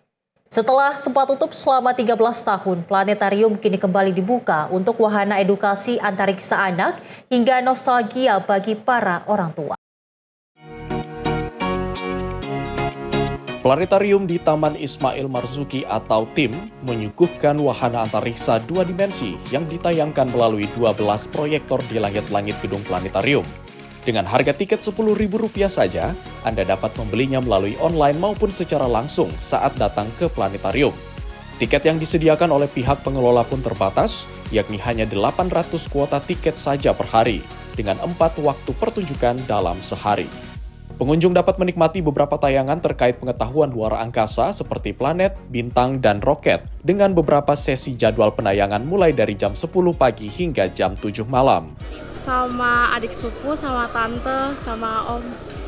Setelah sempat tutup selama 13 tahun, planetarium kini kembali dibuka untuk wahana edukasi antariksa anak hingga nostalgia bagi para orang tua. Planetarium di Taman Ismail Marzuki atau TIM menyuguhkan wahana antariksa 2 dimensi yang ditayangkan melalui 12 proyektor di langit-langit gedung planetarium. Dengan harga tiket Rp10.000 saja, Anda dapat membelinya melalui online maupun secara langsung saat datang ke planetarium. Tiket yang disediakan oleh pihak pengelola pun terbatas, yakni hanya 800 kuota tiket saja per hari, dengan 4 waktu pertunjukan dalam sehari. Pengunjung dapat menikmati beberapa tayangan terkait pengetahuan luar angkasa seperti planet, bintang, dan roket, dengan beberapa sesi jadwal penayangan mulai dari jam 10 pagi hingga jam 7 malam. Sama adik sepupu, sama tante, sama om.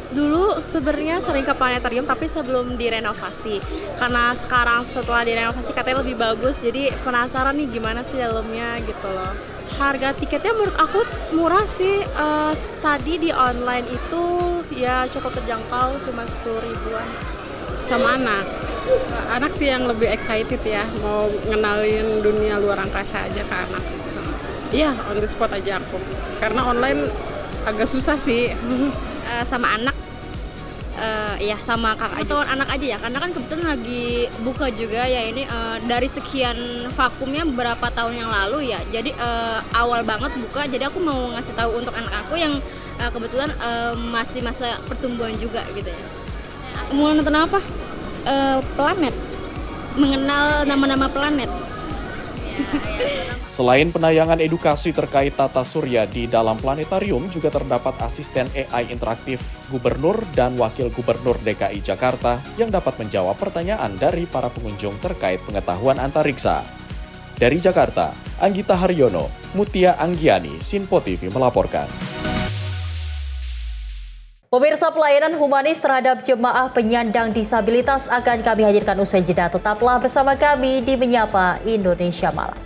Dulu sebenarnya sering ke planetarium tapi sebelum direnovasi. Karena sekarang setelah direnovasi katanya lebih bagus, jadi penasaran nih gimana sih dalamnya gitu loh. Harga tiketnya menurut aku murah sih. Tadi di online itu ya cukup terjangkau, cuma 10.000-an. Sama anak. Anak sih yang lebih excited ya, mau ngenalin dunia luar angkasa aja ke anak. Iya, on the spot aja aku. Karena online agak susah sih. Sama anak, ya sama kakak aja. Anak aja ya, karena kan kebetulan lagi buka juga ya ini dari sekian vakumnya beberapa tahun yang lalu ya. Jadi awal banget buka, jadi aku mau ngasih tahu untuk anak aku yang kebetulan masih masa pertumbuhan juga gitu ya. Mau nonton apa? Planet. Mengenal nama-nama planet. Selain penayangan edukasi terkait tata surya di dalam planetarium, juga terdapat asisten AI interaktif Gubernur dan Wakil Gubernur DKI Jakarta yang dapat menjawab pertanyaan dari para pengunjung terkait pengetahuan antariksa. Dari Jakarta, Anggita Haryono, Mutia Anggiani, Sinpo TV melaporkan. Pemirsa, pelayanan humanis terhadap jemaah penyandang disabilitas akan kami hadirkan usai jeda. Tetaplah bersama kami di Menyapa Indonesia Malam.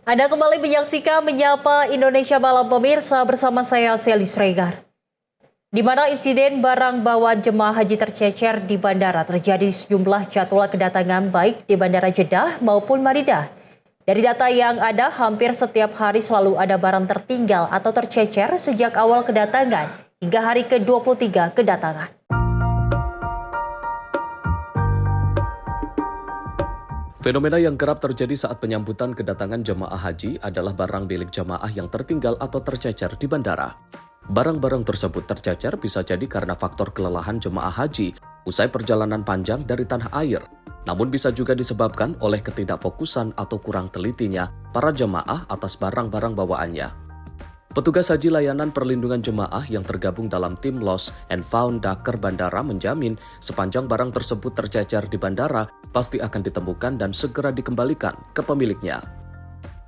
Anda kembali menyaksikan Menyapa Indonesia Malam, pemirsa, bersama saya Selis Regar. Di mana insiden barang bawaan jemaah haji tercecer di bandara terjadi sejumlah jadwal kedatangan baik di Bandara Jeddah maupun Madinah. Dari data yang ada, hampir setiap hari selalu ada barang tertinggal atau tercecer sejak awal kedatangan hingga hari ke-23 kedatangan. Fenomena yang kerap terjadi saat penyambutan kedatangan jemaah haji adalah barang milik jemaah yang tertinggal atau tercecer di bandara. Barang-barang tersebut tercecer bisa jadi karena faktor kelelahan jemaah haji usai perjalanan panjang dari tanah air. Namun bisa juga disebabkan oleh ketidakfokusan atau kurang telitinya para jemaah atas barang-barang bawaannya. Petugas haji layanan perlindungan jemaah yang tergabung dalam tim Lost and Found Daker Bandara menjamin sepanjang barang tersebut tercecer di bandara pasti akan ditemukan dan segera dikembalikan ke pemiliknya.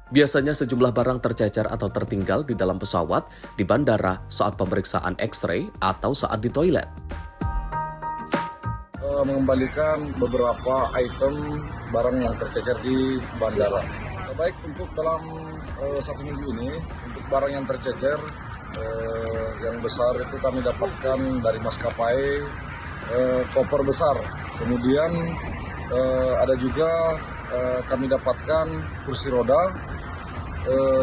Biasanya sejumlah barang tercecer atau tertinggal di dalam pesawat, di bandara, saat pemeriksaan X-ray atau saat di toilet. Mengembalikan beberapa item barang yang tercecer di bandara. Baik untuk dalam 1 minggu ini, untuk barang yang tercecer yang besar itu kami dapatkan dari maskapai koper besar. Kemudian ada juga kami dapatkan kursi roda.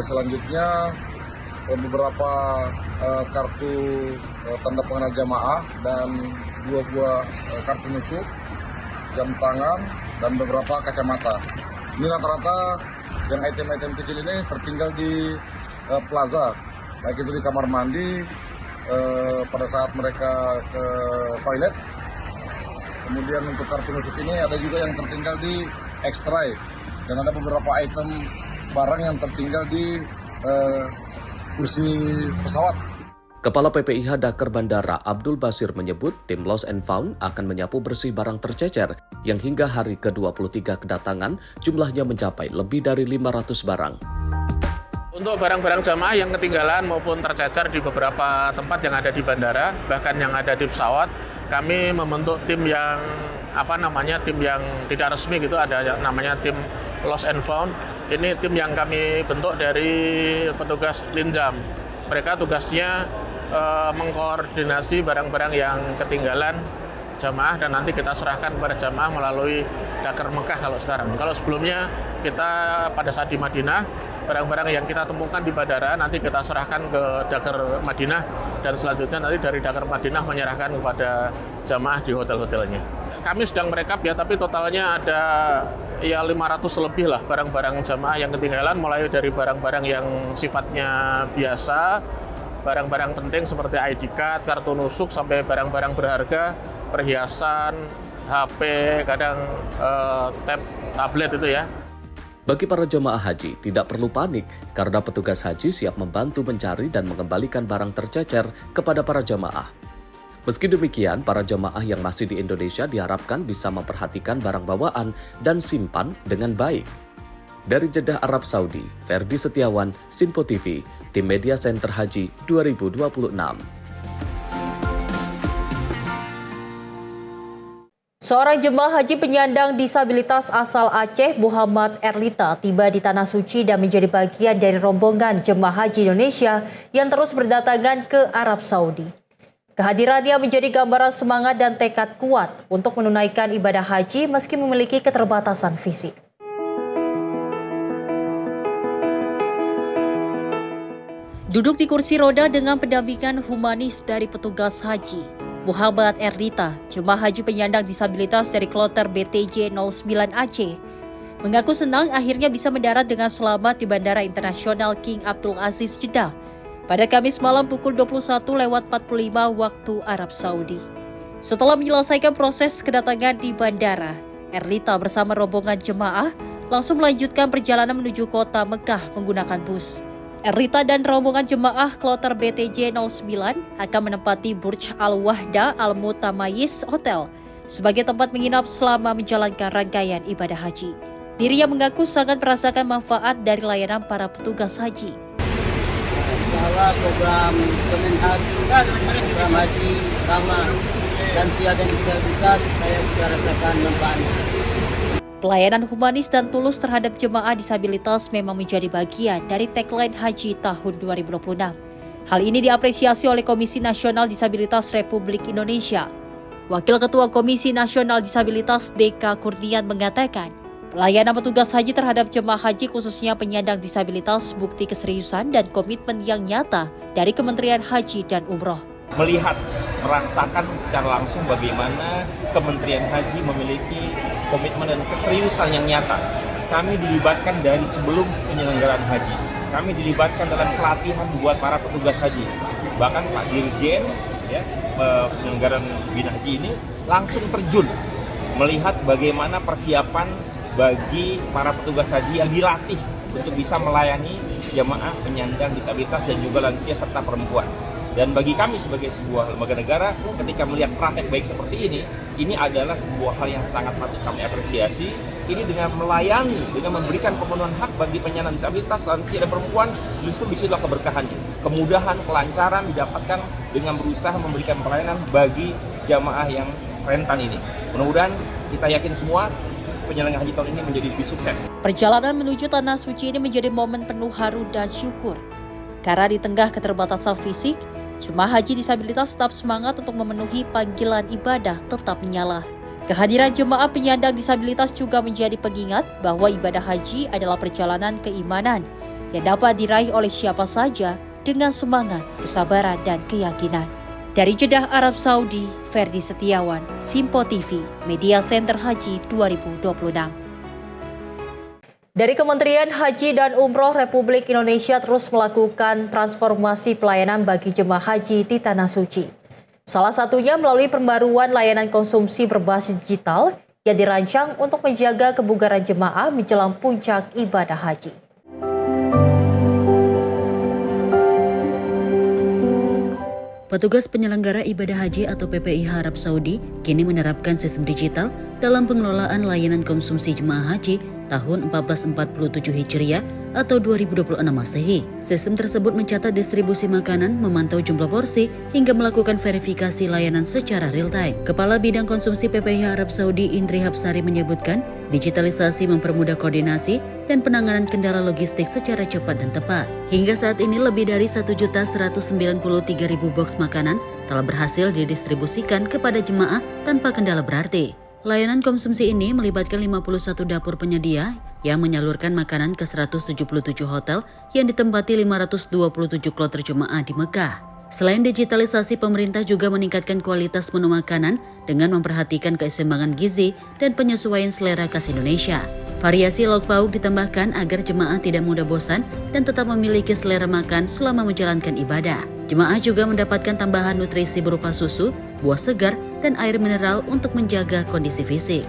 Selanjutnya beberapa kartu tanda pengenal jamaah dan 2 buah kartu nusuk, jam tangan, dan beberapa kacamata. Ini rata-rata yang item-item kecil ini tertinggal di plaza, baik itu di kamar mandi, pada saat mereka ke toilet. Kemudian untuk kartu nusuk ini ada juga yang tertinggal di X-ray, dan ada beberapa item barang yang tertinggal di kursi pesawat. Kepala PPIH Daker Bandara Abdul Basir menyebut tim Lost and Found akan menyapu bersih barang tercecer yang hingga hari ke-23 kedatangan jumlahnya mencapai lebih dari 500 barang. Untuk barang-barang jamaah yang ketinggalan maupun tercecer di beberapa tempat yang ada di bandara, bahkan yang ada di pesawat, kami membentuk tim yang tim yang tidak resmi gitu, ada namanya tim Lost and Found. Ini tim yang kami bentuk dari petugas Linjam. Mereka tugasnya mengkoordinasi barang-barang yang ketinggalan jamaah dan nanti kita serahkan kepada jamaah melalui Daker Mekah kalau sekarang. Kalau sebelumnya kita pada saat di Madinah, barang-barang yang kita temukan di bandara nanti kita serahkan ke Daker Madinah dan selanjutnya nanti dari Daker Madinah menyerahkan kepada jamaah di hotel-hotelnya. Kami sedang merekap ya, tapi totalnya ada 500 lebih lah barang-barang jamaah yang ketinggalan, mulai dari barang-barang yang sifatnya biasa, barang-barang penting seperti ID card, kartu nusuk, sampai barang-barang berharga, perhiasan, HP, kadang tablet itu ya. Bagi para jemaah haji, tidak perlu panik karena petugas haji siap membantu mencari dan mengembalikan barang tercecer kepada para jemaah. Meski demikian, para jemaah yang masih di Indonesia diharapkan bisa memperhatikan barang bawaan dan simpan dengan baik. Dari Jeddah, Arab Saudi, Ferdi Setiawan, Sinpo TV, Tim Media Center Haji 2026. Seorang jemaah haji penyandang disabilitas asal Aceh, Muhammad Erlita, tiba di Tanah Suci dan menjadi bagian dari rombongan jemaah haji Indonesia yang terus berdatangan ke Arab Saudi. Kehadirannya menjadi gambaran semangat dan tekad kuat untuk menunaikan ibadah haji meski memiliki keterbatasan fisik. Duduk di kursi roda dengan pendampingan humanis dari petugas haji, Muhammad Erlita, jemaah haji penyandang disabilitas dari kloter BTJ 09 Aceh, mengaku senang akhirnya bisa mendarat dengan selamat di Bandara Internasional King Abdul Aziz Jeddah pada Kamis malam pukul 21:45 waktu Arab Saudi. Setelah menyelesaikan proses kedatangan di bandara, Erlita bersama rombongan jemaah langsung melanjutkan perjalanan menuju kota Mekah menggunakan bus. Erlita dan rombongan jemaah kloter BTJ 09 akan menempati Burj Al Wahda Al Mutamayyiz Hotel sebagai tempat menginap selama menjalankan rangkaian ibadah haji. Dirinya mengaku sangat merasakan manfaat dari layanan para petugas haji. Insyaallah program haji ramah dan siap dan disabilitas saya juga rasakan manfaatnya. Pelayanan humanis dan tulus terhadap jemaah disabilitas memang menjadi bagian dari tagline Haji tahun 2026. Hal ini diapresiasi oleh Komisi Nasional Disabilitas Republik Indonesia. Wakil Ketua Komisi Nasional Disabilitas DK Kurnian mengatakan, pelayanan petugas haji terhadap jemaah haji khususnya penyandang disabilitas bukti keseriusan dan komitmen yang nyata dari Kementerian Haji dan Umroh. Melihat, merasakan secara langsung bagaimana Kementerian Haji memiliki komitmen dan keseriusan yang nyata. Kami dilibatkan dari sebelum penyelenggaraan haji. Kami dilibatkan dalam pelatihan buat para petugas haji. Bahkan Pak Dirjen, penyelenggaraan Bina Haji ini langsung terjun melihat bagaimana persiapan bagi para petugas haji yang dilatih untuk bisa melayani jemaah penyandang disabilitas dan juga lansia serta perempuan. Dan bagi kami sebagai sebuah lembaga negara, ketika melihat praktek baik seperti ini adalah sebuah hal yang sangat patut kami apresiasi. Ini dengan melayani, dengan memberikan pemenuhan hak bagi penyandang disabilitas, lansia dan perempuan, justru disitulah keberkahannya. Kemudahan, kelancaran didapatkan dengan berusaha memberikan pelayanan bagi jamaah yang rentan ini. Mudah-mudahan kita yakin semua penyelenggaraan haji tahun ini menjadi lebih sukses. Perjalanan menuju Tanah Suci ini menjadi momen penuh haru dan syukur. Karena di tengah keterbatasan fisik, jemaah haji disabilitas tetap semangat untuk memenuhi panggilan ibadah tetap menyala. Kehadiran jemaah penyandang disabilitas juga menjadi pengingat bahwa ibadah haji adalah perjalanan keimanan yang dapat diraih oleh siapa saja dengan semangat, kesabaran, dan keyakinan. Dari Jeddah, Arab Saudi, Ferdi Setiawan, Simpo TV, Media Center Haji 2026. Dari Kementerian Haji dan Umroh Republik Indonesia terus melakukan transformasi pelayanan bagi jemaah haji di Tanah Suci. Salah satunya melalui pembaruan layanan konsumsi berbasis digital yang dirancang untuk menjaga kebugaran jemaah menjelang puncak ibadah haji. Petugas penyelenggara ibadah haji atau PPIH Arab Saudi kini menerapkan sistem digital dalam pengelolaan layanan konsumsi jemaah haji tahun 1447 Hijriah atau 2026 Masehi. Sistem tersebut mencatat distribusi makanan, memantau jumlah porsi, hingga melakukan verifikasi layanan secara real-time. Kepala Bidang Konsumsi PPIH Arab Saudi Indri Hapsari menyebutkan, digitalisasi mempermudah koordinasi dan penanganan kendala logistik secara cepat dan tepat. Hingga saat ini lebih dari 1.193.000 box makanan telah berhasil didistribusikan kepada jemaah tanpa kendala berarti. Layanan konsumsi ini melibatkan 51 dapur penyedia yang menyalurkan makanan ke 177 hotel yang ditempati 527 kloter jemaah di Mekah. Selain digitalisasi, pemerintah juga meningkatkan kualitas menu makanan dengan memperhatikan keseimbangan gizi dan penyesuaian selera khas Indonesia. Variasi lauk pauk ditambahkan agar jemaah tidak mudah bosan dan tetap memiliki selera makan selama menjalankan ibadah. Jemaah juga mendapatkan tambahan nutrisi berupa susu, buah segar, dan air mineral untuk menjaga kondisi fisik.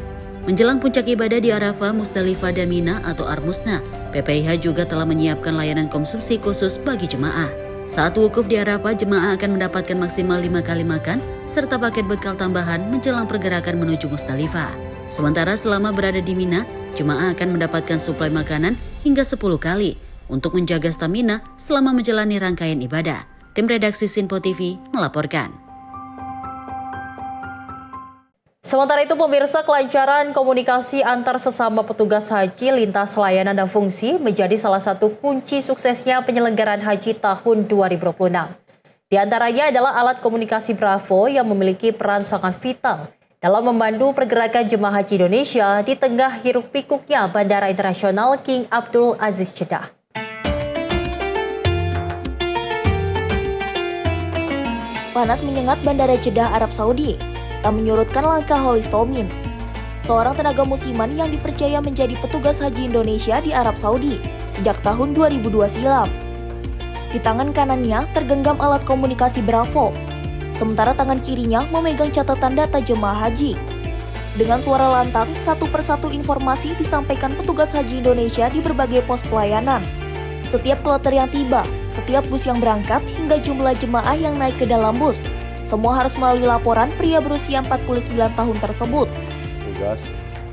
Menjelang puncak ibadah di Arafah, Musdalifah, dan Mina atau Armusna, PPIH juga telah menyiapkan layanan konsumsi khusus bagi jemaah. Saat wukuf di Arafah, jemaah akan mendapatkan maksimal 5 kali makan, serta paket bekal tambahan menjelang pergerakan menuju Musdalifah. Sementara selama berada di Mina, jemaah akan mendapatkan suplai makanan hingga 10 kali untuk menjaga stamina selama menjalani rangkaian ibadah. Tim redaksi Simpo TV melaporkan. Sementara itu, pemirsa, kelancaran komunikasi antar sesama petugas haji lintas layanan dan fungsi menjadi salah satu kunci suksesnya penyelenggaraan haji tahun 2026. Di antaranya adalah alat komunikasi Bravo yang memiliki peran sangat vital dalam membantu pergerakan jemaah haji Indonesia di tengah hiruk-pikuknya Bandara Internasional King Abdul Aziz Jeddah. Panas menyengat Bandara Jeddah, Arab Saudi, tak menyurutkan langkah Holis Tomin. seorang tenaga musiman yang dipercaya menjadi petugas haji Indonesia di Arab Saudi sejak tahun 2002 silam. Di tangan kanannya tergenggam alat komunikasi Bravo, sementara tangan kirinya memegang catatan data jemaah haji. Dengan suara lantang, satu persatu informasi disampaikan petugas haji Indonesia di berbagai pos pelayanan. Setiap kloter yang tiba, setiap bus yang berangkat, hingga jumlah jemaah yang naik ke dalam bus, semua harus melalui laporan pria berusia 49 tahun tersebut. Tugas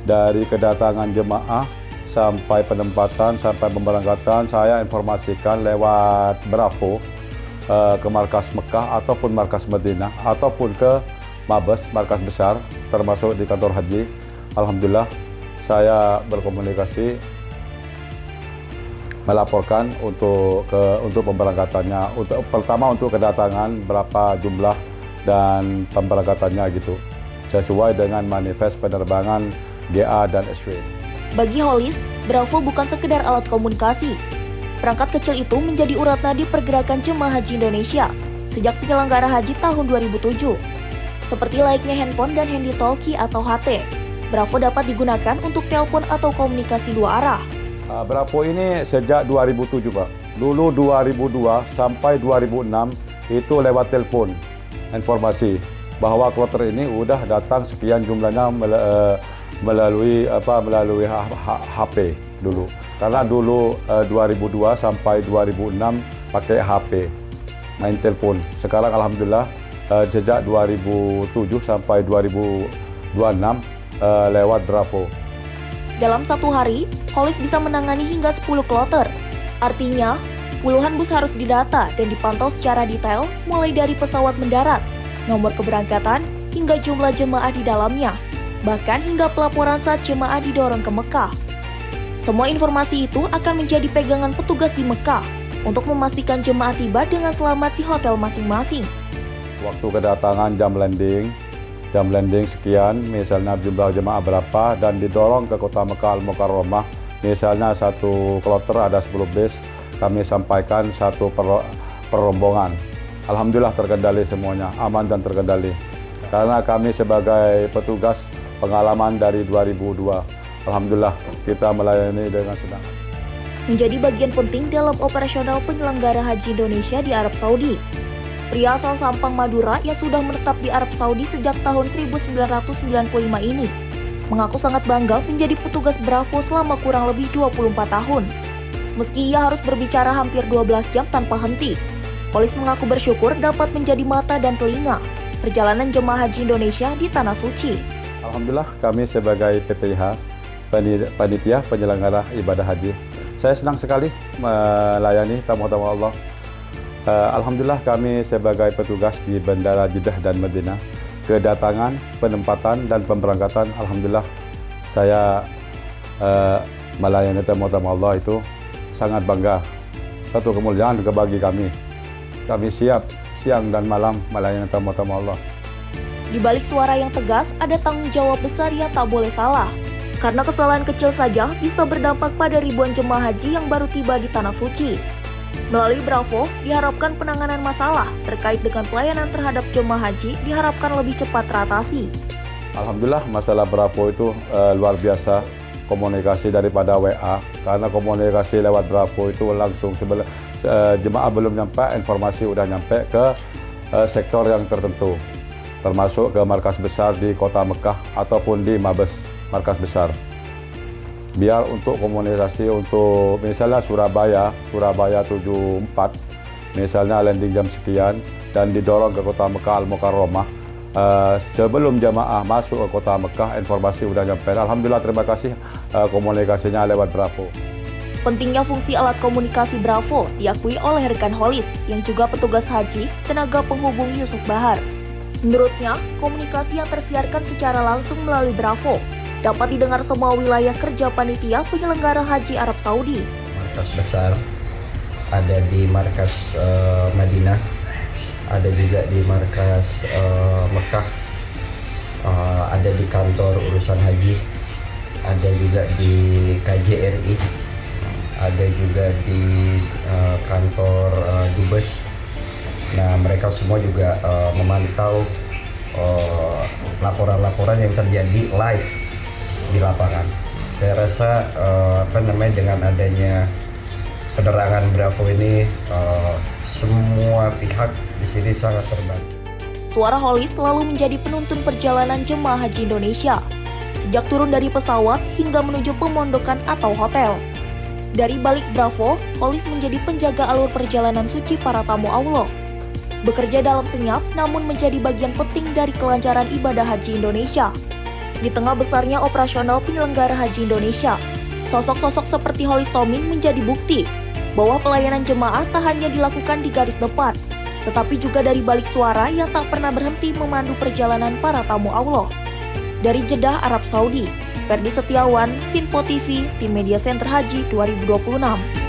dari kedatangan jemaah sampai penempatan, sampai pemberangkatan, saya informasikan lewat Bravo ke markas Mekah ataupun markas Madinah ataupun ke Mabes, markas besar, termasuk di kantor haji. Alhamdulillah, saya berkomunikasi melaporkan untuk pemberangkatannya. Pertama untuk kedatangan berapa jumlah dan pemberangkatannya gitu, sesuai dengan manifest penerbangan GA dan SW. Bagi Holis, Bravo bukan sekedar alat komunikasi. Perangkat kecil itu menjadi urat nadi pergerakan jemaah haji Indonesia sejak penyelenggara haji tahun 2007. Seperti layaknya handphone dan handy talkie atau HT, Bravo dapat digunakan untuk telepon atau komunikasi dua arah. Bravo ini sejak 2007 Pak. Dulu 2002 sampai 2006 itu lewat telepon informasi bahwa kloter ini udah datang sekian jumlahnya melalui HP dulu. Karena dulu 2002 sampai 2006 pakai HP, main telepon. Sekarang alhamdulillah sejak 2007 sampai 2026 lewat Bravo. Dalam satu hari, Holis bisa menangani hingga 10 kloter. Artinya, puluhan bus harus didata dan dipantau secara detail mulai dari pesawat mendarat, nomor keberangkatan, hingga jumlah jemaah di dalamnya. Bahkan hingga pelaporan saat jemaah didorong ke Mekah. Semua informasi itu akan menjadi pegangan petugas di Mekah untuk memastikan jemaah tiba dengan selamat di hotel masing-masing. Waktu kedatangan jam landing sekian, misalnya jumlah jemaah berapa, dan didorong ke kota Mekah Al-Mukarramah. Misalnya satu kloter ada 10 bis, kami sampaikan satu per rombongan. Alhamdulillah terkendali semuanya, aman dan terkendali. Karena kami sebagai petugas pengalaman dari 2002, alhamdulillah kita melayani dengan senang. Menjadi bagian penting dalam operasional penyelenggara haji Indonesia di Arab Saudi. Pria asal Sampang, Madura yang sudah menetap di Arab Saudi sejak tahun 1995 ini mengaku sangat bangga menjadi petugas Bravo selama kurang lebih 24 tahun. Meski ia harus berbicara hampir 12 jam tanpa henti, Holis mengaku bersyukur dapat menjadi mata dan telinga perjalanan jemaah haji Indonesia di Tanah Suci. Alhamdulillah kami sebagai PPIH, panitia penyelenggara ibadah haji, saya senang sekali melayani tamu-tamu Allah. Alhamdulillah kami sebagai petugas di Bandara Jeddah dan Madinah, kedatangan, penempatan, dan pemberangkatan, alhamdulillah saya melayani tamu-tamu Allah itu sangat bangga. Satu kemuliaan bagi kami. Kami siap siang dan malam melayani tamu-tamu Allah. Di balik suara yang tegas, ada tanggung jawab besar yang tak boleh salah. Karena kesalahan kecil saja bisa berdampak pada ribuan jemaah haji yang baru tiba di Tanah Suci. Melalui Bravo, diharapkan penanganan masalah terkait dengan pelayanan terhadap jemaah haji diharapkan lebih cepat teratasi. Alhamdulillah masalah Bravo itu luar biasa, komunikasi daripada WA. Karena komunikasi lewat Bravo itu langsung jemaah belum nyampe, informasi udah nyampe ke sektor yang tertentu, termasuk ke markas besar di kota Mekah ataupun di Mabes, markas besar. Biar untuk komunikasi untuk misalnya Surabaya 74, misalnya landing jam sekian dan didorong ke kota Mekah Al-Mukarramah. Sebelum jamaah masuk ke kota Mekah, informasi udah nyampe. Alhamdulillah, terima kasih komunikasinya lewat Bravo. Pentingnya fungsi alat komunikasi Bravo diakui oleh rekan Holis yang juga petugas haji, tenaga penghubung Yusuf Bahar. Menurutnya, komunikasi yang tersiarkan secara langsung melalui Bravo dapat didengar semua wilayah kerja panitia penyelenggara haji Arab Saudi. Markas besar ada di markas Madinah, ada juga di markas Mekah, ada di kantor urusan haji, ada juga di KJRI, ada juga di kantor Dubes. Nah, mereka semua juga memantau laporan-laporan yang terjadi live di lapangan. Saya rasa dengan adanya penerangan Bravo ini semua pihak di sini sangat terbantu. Suara Holis selalu menjadi penuntun perjalanan jemaah haji Indonesia, sejak turun dari pesawat hingga menuju pemondokan atau hotel. Dari balik Bravo, Holis menjadi penjaga alur perjalanan suci para tamu Allah. Bekerja dalam senyap, namun menjadi bagian penting dari kelancaran ibadah haji Indonesia. Di tengah besarnya operasional penyelenggara haji Indonesia, sosok-sosok seperti Holis Toming menjadi bukti bahwa pelayanan jemaah tak hanya dilakukan di garis depan, tetapi juga dari balik suara yang tak pernah berhenti memandu perjalanan para tamu Allah. Dari Jeddah, Arab Saudi, Ferdi Setiawan, Sinpo TV, Tim Media Center Haji 2026.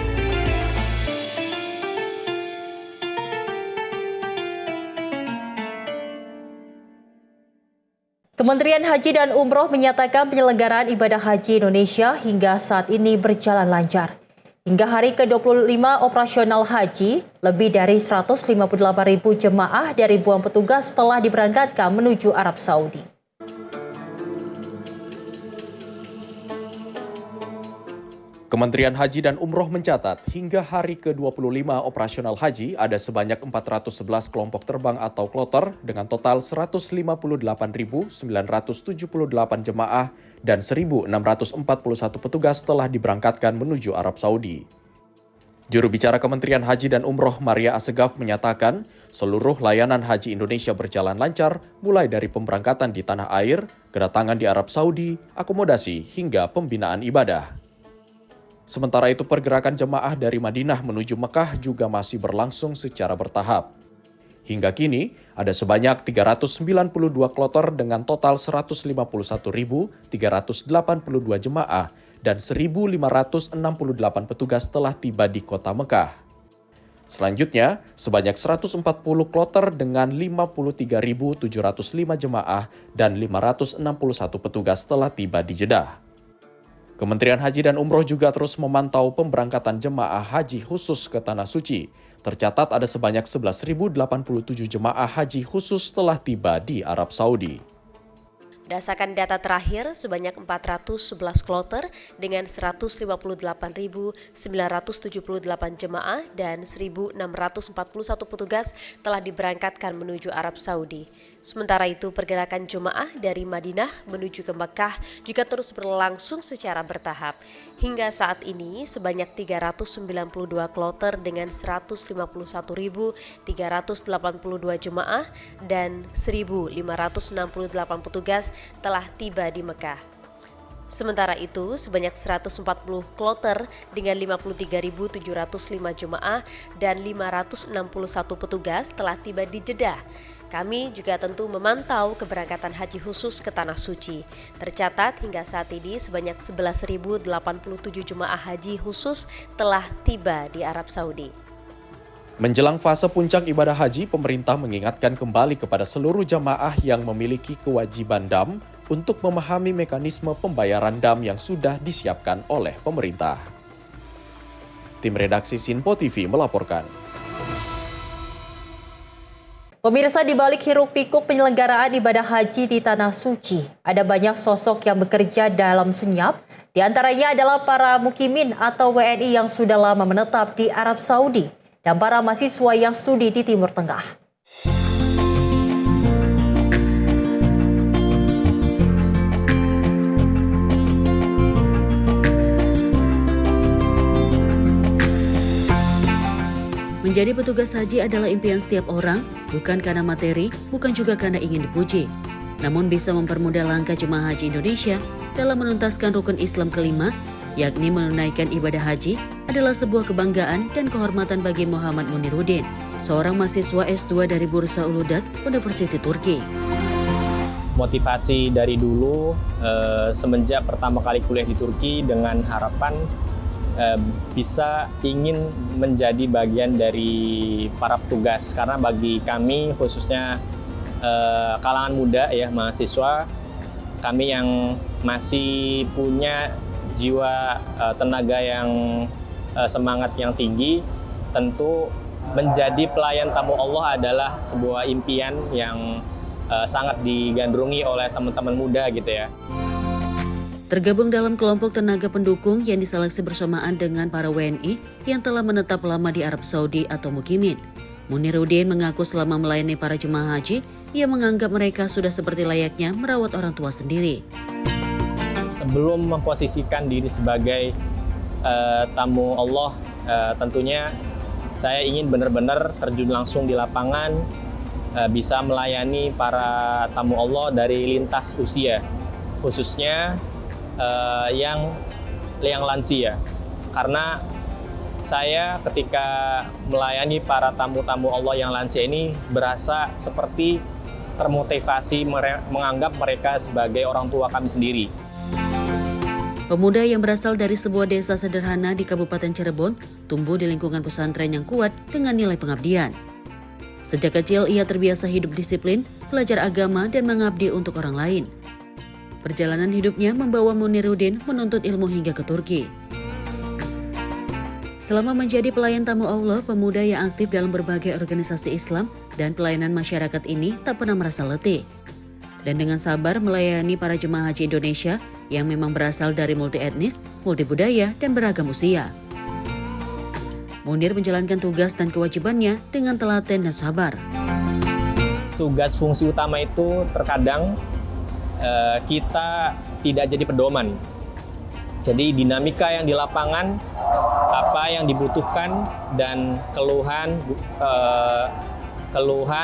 Kementerian Haji dan Umroh menyatakan penyelenggaraan ibadah haji Indonesia hingga saat ini berjalan lancar. Hingga hari ke-25 operasional haji, lebih dari 158.000 jemaah dari ribuan petugas telah diberangkatkan menuju Arab Saudi. Kementerian Haji dan Umroh mencatat hingga hari ke-25 operasional haji ada sebanyak 411 kelompok terbang atau kloter dengan total 158.978 jemaah dan 1.641 petugas telah diberangkatkan menuju Arab Saudi. Juru bicara Kementerian Haji dan Umroh Maria Assegaf menyatakan seluruh layanan haji Indonesia berjalan lancar mulai dari pemberangkatan di tanah air, kedatangan di Arab Saudi, akomodasi hingga pembinaan ibadah. Sementara itu pergerakan jemaah dari Madinah menuju Mekah juga masih berlangsung secara bertahap. Hingga kini ada sebanyak 392 kloter dengan total 151.382 jemaah dan 1.568 petugas telah tiba di kota Mekah. Selanjutnya, sebanyak 140 kloter dengan 53.705 jemaah dan 561 petugas telah tiba di Jeddah. Kementerian Haji dan Umroh juga terus memantau pemberangkatan jemaah haji khusus ke Tanah Suci. Tercatat ada sebanyak 11.087 jemaah haji khusus telah tiba di Arab Saudi. Berdasarkan data terakhir, sebanyak 411 kloter dengan 158.978 jemaah dan 1.641 petugas telah diberangkatkan menuju Arab Saudi. Sementara itu, pergerakan jemaah dari Madinah menuju ke Mekah juga terus berlangsung secara bertahap. Hingga saat ini, sebanyak 392 kloter dengan 151.382 jemaah dan 1.568 petugas telah tiba di Mekah. Sementara itu, sebanyak 140 kloter dengan 53.705 jemaah dan 561 petugas telah tiba di Jeddah. Kami juga tentu memantau keberangkatan haji khusus ke Tanah Suci. Tercatat hingga saat ini sebanyak 11.087 jemaah haji khusus telah tiba di Arab Saudi. Menjelang fase puncak ibadah haji, pemerintah mengingatkan kembali kepada seluruh jamaah yang memiliki kewajiban dam untuk memahami mekanisme pembayaran dam yang sudah disiapkan oleh pemerintah. Tim redaksi Sinpo TV melaporkan. Pemirsa, di balik hiruk-pikuk penyelenggaraan ibadah haji di Tanah Suci, ada banyak sosok yang bekerja dalam senyap. Di antaranya adalah para mukimin atau WNI yang sudah lama menetap di Arab Saudi dan para mahasiswa yang studi di Timur Tengah. Menjadi petugas haji adalah impian setiap orang, bukan karena materi, bukan juga karena ingin dipuji. Namun bisa mempermudah langkah jemaah haji Indonesia dalam menuntaskan rukun Islam kelima, yakni menunaikan ibadah haji, adalah sebuah kebanggaan dan kehormatan bagi Muhammad Muniruddin, seorang mahasiswa S2 dari Bursa Uludag, University Turki. Motivasi dari dulu, semenjak pertama kali kuliah di Turki dengan harapan bisa ingin menjadi bagian dari para petugas, karena bagi kami khususnya kalangan muda ya, mahasiswa, kami yang masih punya jiwa tenaga yang semangat yang tinggi, tentu menjadi pelayan tamu Allah adalah sebuah impian yang sangat digandrungi oleh teman-teman muda gitu ya. Tergabung dalam kelompok tenaga pendukung yang diseleksi bersamaan dengan para WNI yang telah menetap lama di Arab Saudi atau mukimin. Muniruddin mengaku selama melayani para jemaah haji, ia menganggap mereka sudah seperti layaknya merawat orang tua sendiri. Sebelum memposisikan diri sebagai tamu Allah, tentunya saya ingin benar-benar terjun langsung di lapangan, bisa melayani para tamu Allah dari lintas usia, khususnya yang lansia. Karena saya ketika melayani para tamu-tamu Allah yang lansia ini berasa seperti termotivasi menganggap mereka sebagai orang tua kami sendiri. Pemuda yang berasal dari sebuah desa sederhana di Kabupaten Cirebon tumbuh di lingkungan pesantren yang kuat dengan nilai pengabdian. Sejak kecil ia terbiasa hidup disiplin, belajar agama, dan mengabdi untuk orang lain. Perjalanan hidupnya membawa Muniruddin menuntut ilmu hingga ke Turki. Selama menjadi pelayan tamu Allah, pemuda yang aktif dalam berbagai organisasi Islam dan pelayanan masyarakat ini tak pernah merasa letih. Dan dengan sabar melayani para jemaah haji Indonesia yang memang berasal dari multi etnis, multi budaya, dan beragam usia. Munir menjalankan tugas dan kewajibannya dengan telaten dan sabar. Tugas fungsi utama itu terkadang kita tidak jadi pedoman. Jadi dinamika yang di lapangan, apa yang dibutuhkan, dan keluhan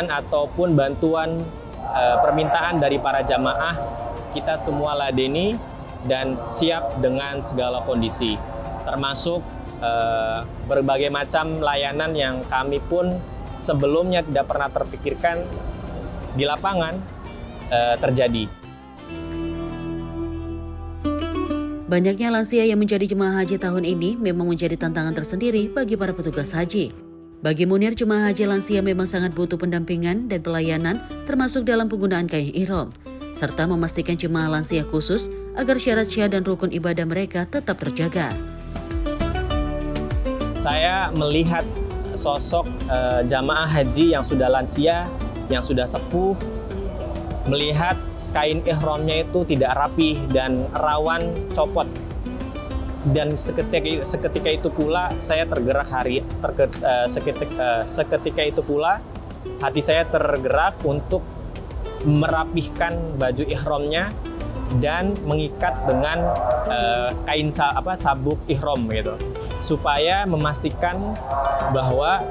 ataupun bantuan permintaan dari para jamaah, kita semua ladeni dan siap dengan segala kondisi, termasuk berbagai macam layanan yang kami pun sebelumnya tidak pernah terpikirkan di lapangan terjadi. Banyaknya lansia yang menjadi jemaah haji tahun ini memang menjadi tantangan tersendiri bagi para petugas haji. Bagi Munir, jemaah haji lansia memang sangat butuh pendampingan dan pelayanan termasuk dalam penggunaan kain ihram, serta memastikan jemaah lansia khusus agar syarat-syarat dan rukun ibadah mereka tetap terjaga. Saya melihat sosok jamaah haji yang sudah lansia, yang sudah sepuh, melihat kain ihramnya itu tidak rapih dan rawan copot. Dan seketika itu pula saya tergerak seketika itu pula hati saya tergerak untuk merapihkan baju ihramnya dan mengikat dengan kain sabuk ihram gitu, supaya memastikan bahwa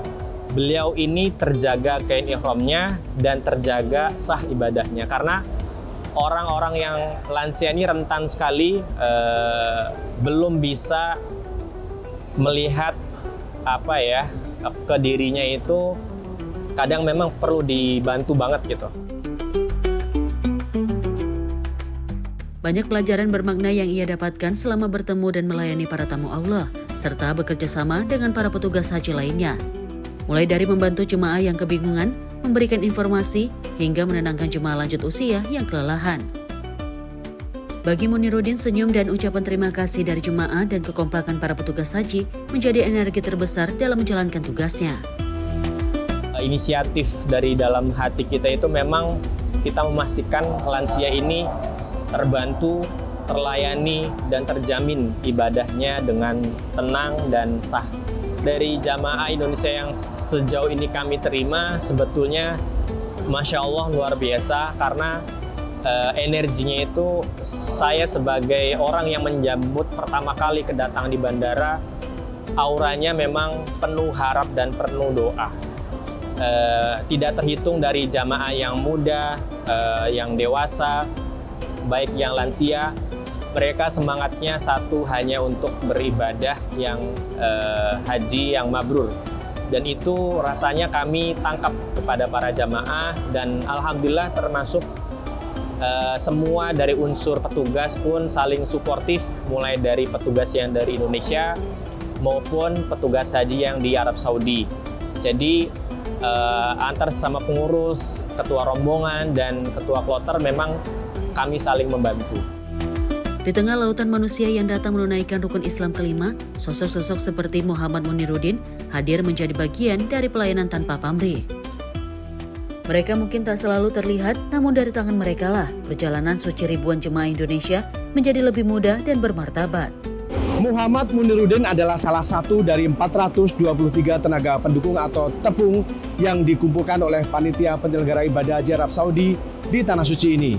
beliau ini terjaga kain ihramnya dan terjaga sah ibadahnya. Karena orang-orang yang lansia ini rentan sekali, belum bisa melihat ke dirinya itu, kadang memang perlu dibantu banget gitu. Banyak pelajaran bermakna yang ia dapatkan selama bertemu dan melayani para tamu Allah, serta bekerja sama dengan para petugas haji lainnya. Mulai dari membantu jemaah yang kebingungan, memberikan informasi, hingga menenangkan jemaah lanjut usia yang kelelahan. Bagi Muniruddin, senyum dan ucapan terima kasih dari jemaah dan kekompakan para petugas haji menjadi energi terbesar dalam menjalankan tugasnya. Inisiatif dari dalam hati kita itu memang kita memastikan lansia ini terbantu, terlayani, dan terjamin ibadahnya dengan tenang dan sah. Dari jamaah Indonesia yang sejauh ini kami terima, sebetulnya Masya Allah luar biasa, karena energinya itu saya sebagai orang yang menjemput pertama kali kedatangan di bandara, auranya memang penuh harap dan penuh doa. Tidak terhitung dari jamaah yang muda, yang dewasa, baik yang lansia, mereka semangatnya satu, hanya untuk beribadah yang haji yang mabrur. Dan itu rasanya kami tangkap kepada para jamaah, dan alhamdulillah termasuk semua dari unsur petugas pun saling suportif, mulai dari petugas yang dari Indonesia maupun petugas haji yang di Arab Saudi. Jadi antar sesama pengurus, ketua rombongan, dan ketua kloter memang kami saling membantu. Di tengah lautan manusia yang datang menunaikan rukun Islam kelima, sosok-sosok seperti Muhammad Muniruddin hadir menjadi bagian dari pelayanan tanpa pamrih. Mereka mungkin tak selalu terlihat, namun dari tangan mereka lah perjalanan suci ribuan jemaah Indonesia menjadi lebih mudah dan bermartabat. Muhammad Muniruddin adalah salah satu dari 423 tenaga pendukung atau tepung yang dikumpulkan oleh panitia penyelenggara ibadah Haji Arab Saudi di Tanah Suci ini.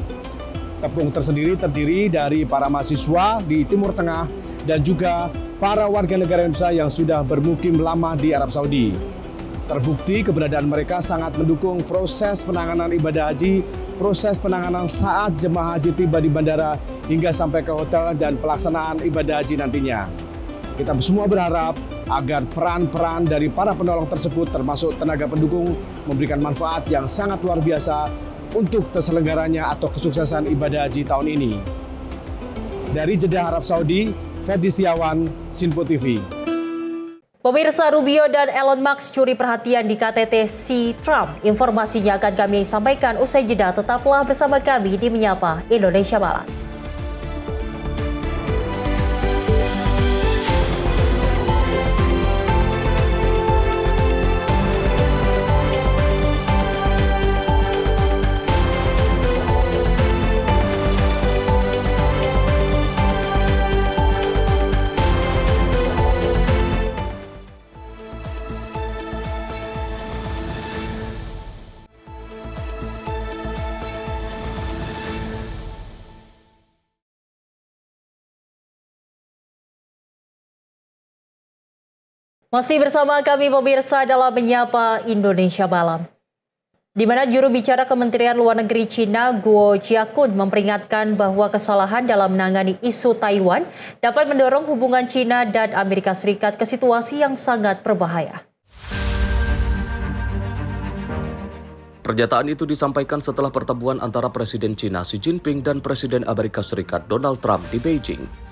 Tepung tersendiri terdiri dari para mahasiswa di Timur Tengah dan juga para warga negara Indonesia yang sudah bermukim lama di Arab Saudi. Terbukti keberadaan mereka sangat mendukung proses penanganan ibadah haji, proses penanganan saat jemaah haji tiba di bandara hingga sampai ke hotel dan pelaksanaan ibadah haji nantinya. Kita semua berharap agar peran-peran dari para penolong tersebut termasuk tenaga pendukung memberikan manfaat yang sangat luar biasa untuk terselenggaranya atau kesuksesan ibadah haji tahun ini. Dari Jeddah, Arab Saudi, Ferdi Setiawan, Sinpo TV. Pemirsa, Rubio dan Elon Musk curi perhatian di KTT si Trump. Informasinya akan kami sampaikan usai jeda. Tetaplah bersama kami di Menyapa Indonesia Barat. Masih bersama kami pemirsa dalam Menyapa Indonesia Malam. Di mana juru bicara Kementerian Luar Negeri Cina Guo Jiakun memperingatkan bahwa kesalahan dalam menangani isu Taiwan dapat mendorong hubungan Cina dan Amerika Serikat ke situasi yang sangat berbahaya. Pernyataan itu disampaikan setelah pertemuan antara Presiden Cina Xi Jinping dan Presiden Amerika Serikat Donald Trump di Beijing.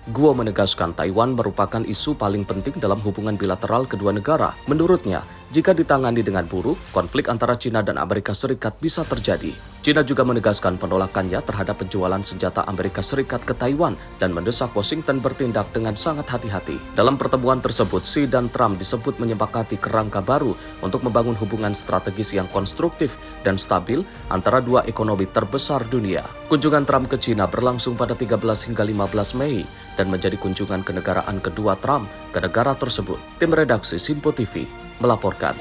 Guo menegaskan Taiwan merupakan isu paling penting dalam hubungan bilateral kedua negara. Menurutnya, jika ditangani dengan buruk, konflik antara Cina dan Amerika Serikat bisa terjadi. Cina juga menegaskan penolakannya terhadap penjualan senjata Amerika Serikat ke Taiwan dan mendesak Washington bertindak dengan sangat hati-hati. Dalam pertemuan tersebut, Xi dan Trump disebut menyepakati kerangka baru untuk membangun hubungan strategis yang konstruktif dan stabil antara dua ekonomi terbesar dunia. Kunjungan Trump ke Cina berlangsung pada 13 hingga 15 Mei dan menjadi kunjungan kenegaraan kedua Trump ke negara tersebut. Tim redaksi Sinpo TV melaporkan.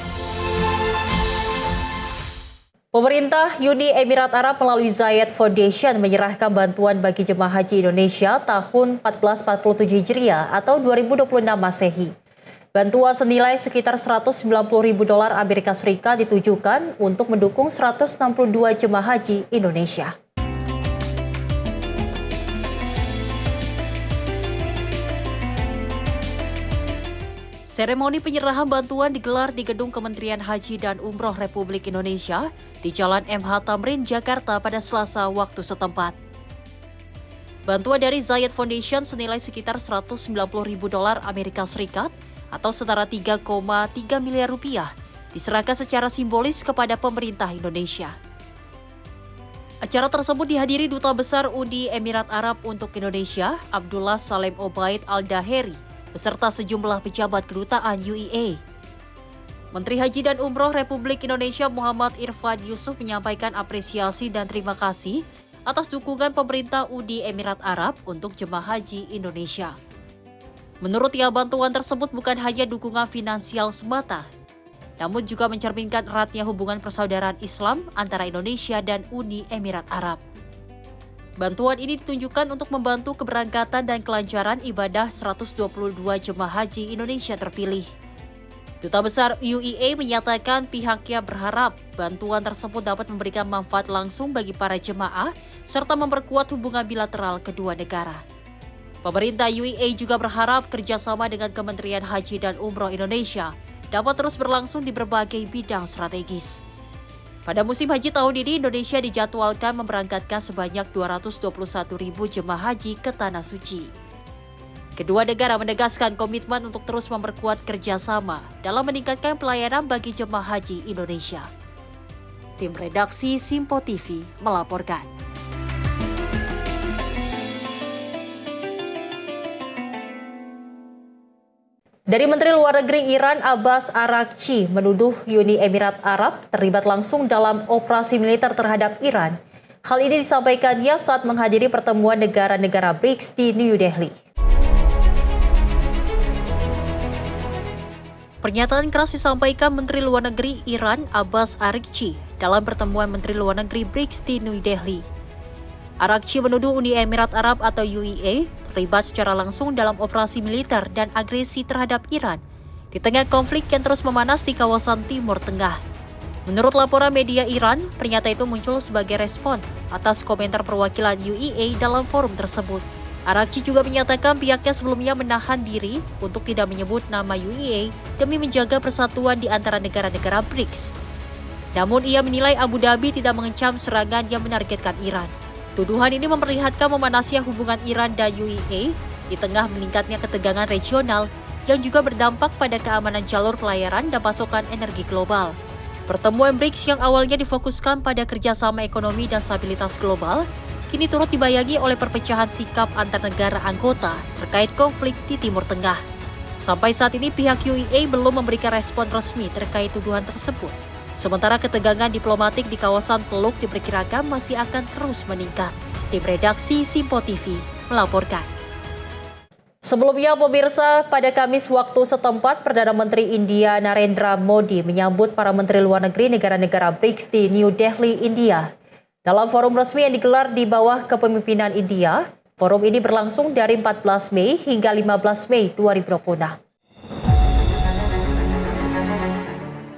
Pemerintah Uni Emirat Arab melalui Zayed Foundation menyerahkan bantuan bagi jemaah haji Indonesia tahun 1447 Hijriah atau 2026 Masehi. Bantuan senilai sekitar $190.000 Amerika Serikat ditujukan untuk mendukung 162 jemaah haji Indonesia. Seremoni penyerahan bantuan digelar di Gedung Kementerian Haji dan Umroh Republik Indonesia di Jalan MH Tamrin, Jakarta pada Selasa waktu setempat. Bantuan dari Zayed Foundation senilai sekitar $190.000 Amerika Serikat atau setara 3,3 miliar rupiah diserahkan secara simbolis kepada pemerintah Indonesia. Acara tersebut dihadiri Duta Besar Uni Emirat Arab untuk Indonesia, Abdullah Salem Obaid Al-Daheri, beserta sejumlah pejabat kedutaan UEA. Menteri Haji dan Umroh Republik Indonesia Muhammad Irfan Yusuf menyampaikan apresiasi dan terima kasih atas dukungan pemerintah Uni Emirat Arab untuk jemaah haji Indonesia. Menurut dia, bantuan tersebut bukan hanya dukungan finansial semata, namun juga mencerminkan eratnya hubungan persaudaraan Islam antara Indonesia dan Uni Emirat Arab. Bantuan ini ditunjukkan untuk membantu keberangkatan dan kelancaran ibadah 122 jemaah haji Indonesia terpilih. Duta Besar UEA menyatakan pihaknya berharap bantuan tersebut dapat memberikan manfaat langsung bagi para jemaah serta memperkuat hubungan bilateral kedua negara. Pemerintah UEA juga berharap kerjasama dengan Kementerian Haji dan Umroh Indonesia dapat terus berlangsung di berbagai bidang strategis. Pada musim haji tahun ini, Indonesia dijadwalkan memberangkatkan sebanyak 221.000 jemaah haji ke Tanah Suci. Kedua negara menegaskan komitmen untuk terus memperkuat kerjasama dalam meningkatkan pelayanan bagi jemaah haji Indonesia. Tim redaksi Sinpo TV melaporkan. Dari Menteri Luar Negeri Iran Abbas Araghchi menuduh Uni Emirat Arab terlibat langsung dalam operasi militer terhadap Iran. Hal ini disampaikannya saat menghadiri pertemuan negara-negara BRICS di New Delhi. Pernyataan keras disampaikan Menteri Luar Negeri Iran Abbas Araghchi dalam pertemuan Menteri Luar Negeri BRICS di New Delhi. Araghchi menuduh Uni Emirat Arab atau UAE terlibat secara langsung dalam operasi militer dan agresi terhadap Iran di tengah konflik yang terus memanas di kawasan Timur Tengah. Menurut laporan media Iran, pernyataan itu muncul sebagai respon atas komentar perwakilan UAE dalam forum tersebut. Araghchi juga menyatakan pihaknya sebelumnya menahan diri untuk tidak menyebut nama UAE demi menjaga persatuan di antara negara-negara BRICS. Namun ia menilai Abu Dhabi tidak mengecam serangan yang menargetkan Iran. Tuduhan ini memperlihatkan memanasnya hubungan Iran dan UAE di tengah meningkatnya ketegangan regional yang juga berdampak pada keamanan jalur pelayaran dan pasokan energi global. Pertemuan BRICS yang awalnya difokuskan pada kerjasama ekonomi dan stabilitas global, kini turut dibayangi oleh perpecahan sikap antar negara anggota terkait konflik di Timur Tengah. Sampai saat ini pihak UAE belum memberikan respon resmi terkait tuduhan tersebut. Sementara ketegangan diplomatik di kawasan Teluk diperkirakan masih akan terus meningkat. Tim redaksi Simpo TV melaporkan. Sebelumnya, pemirsa, pada Kamis waktu setempat, Perdana Menteri India Narendra Modi menyambut para Menteri Luar Negeri negara-negara BRICS di New Delhi, India. Dalam forum resmi yang digelar di bawah kepemimpinan India, forum ini berlangsung dari 14 Mei hingga 15 Mei 2026.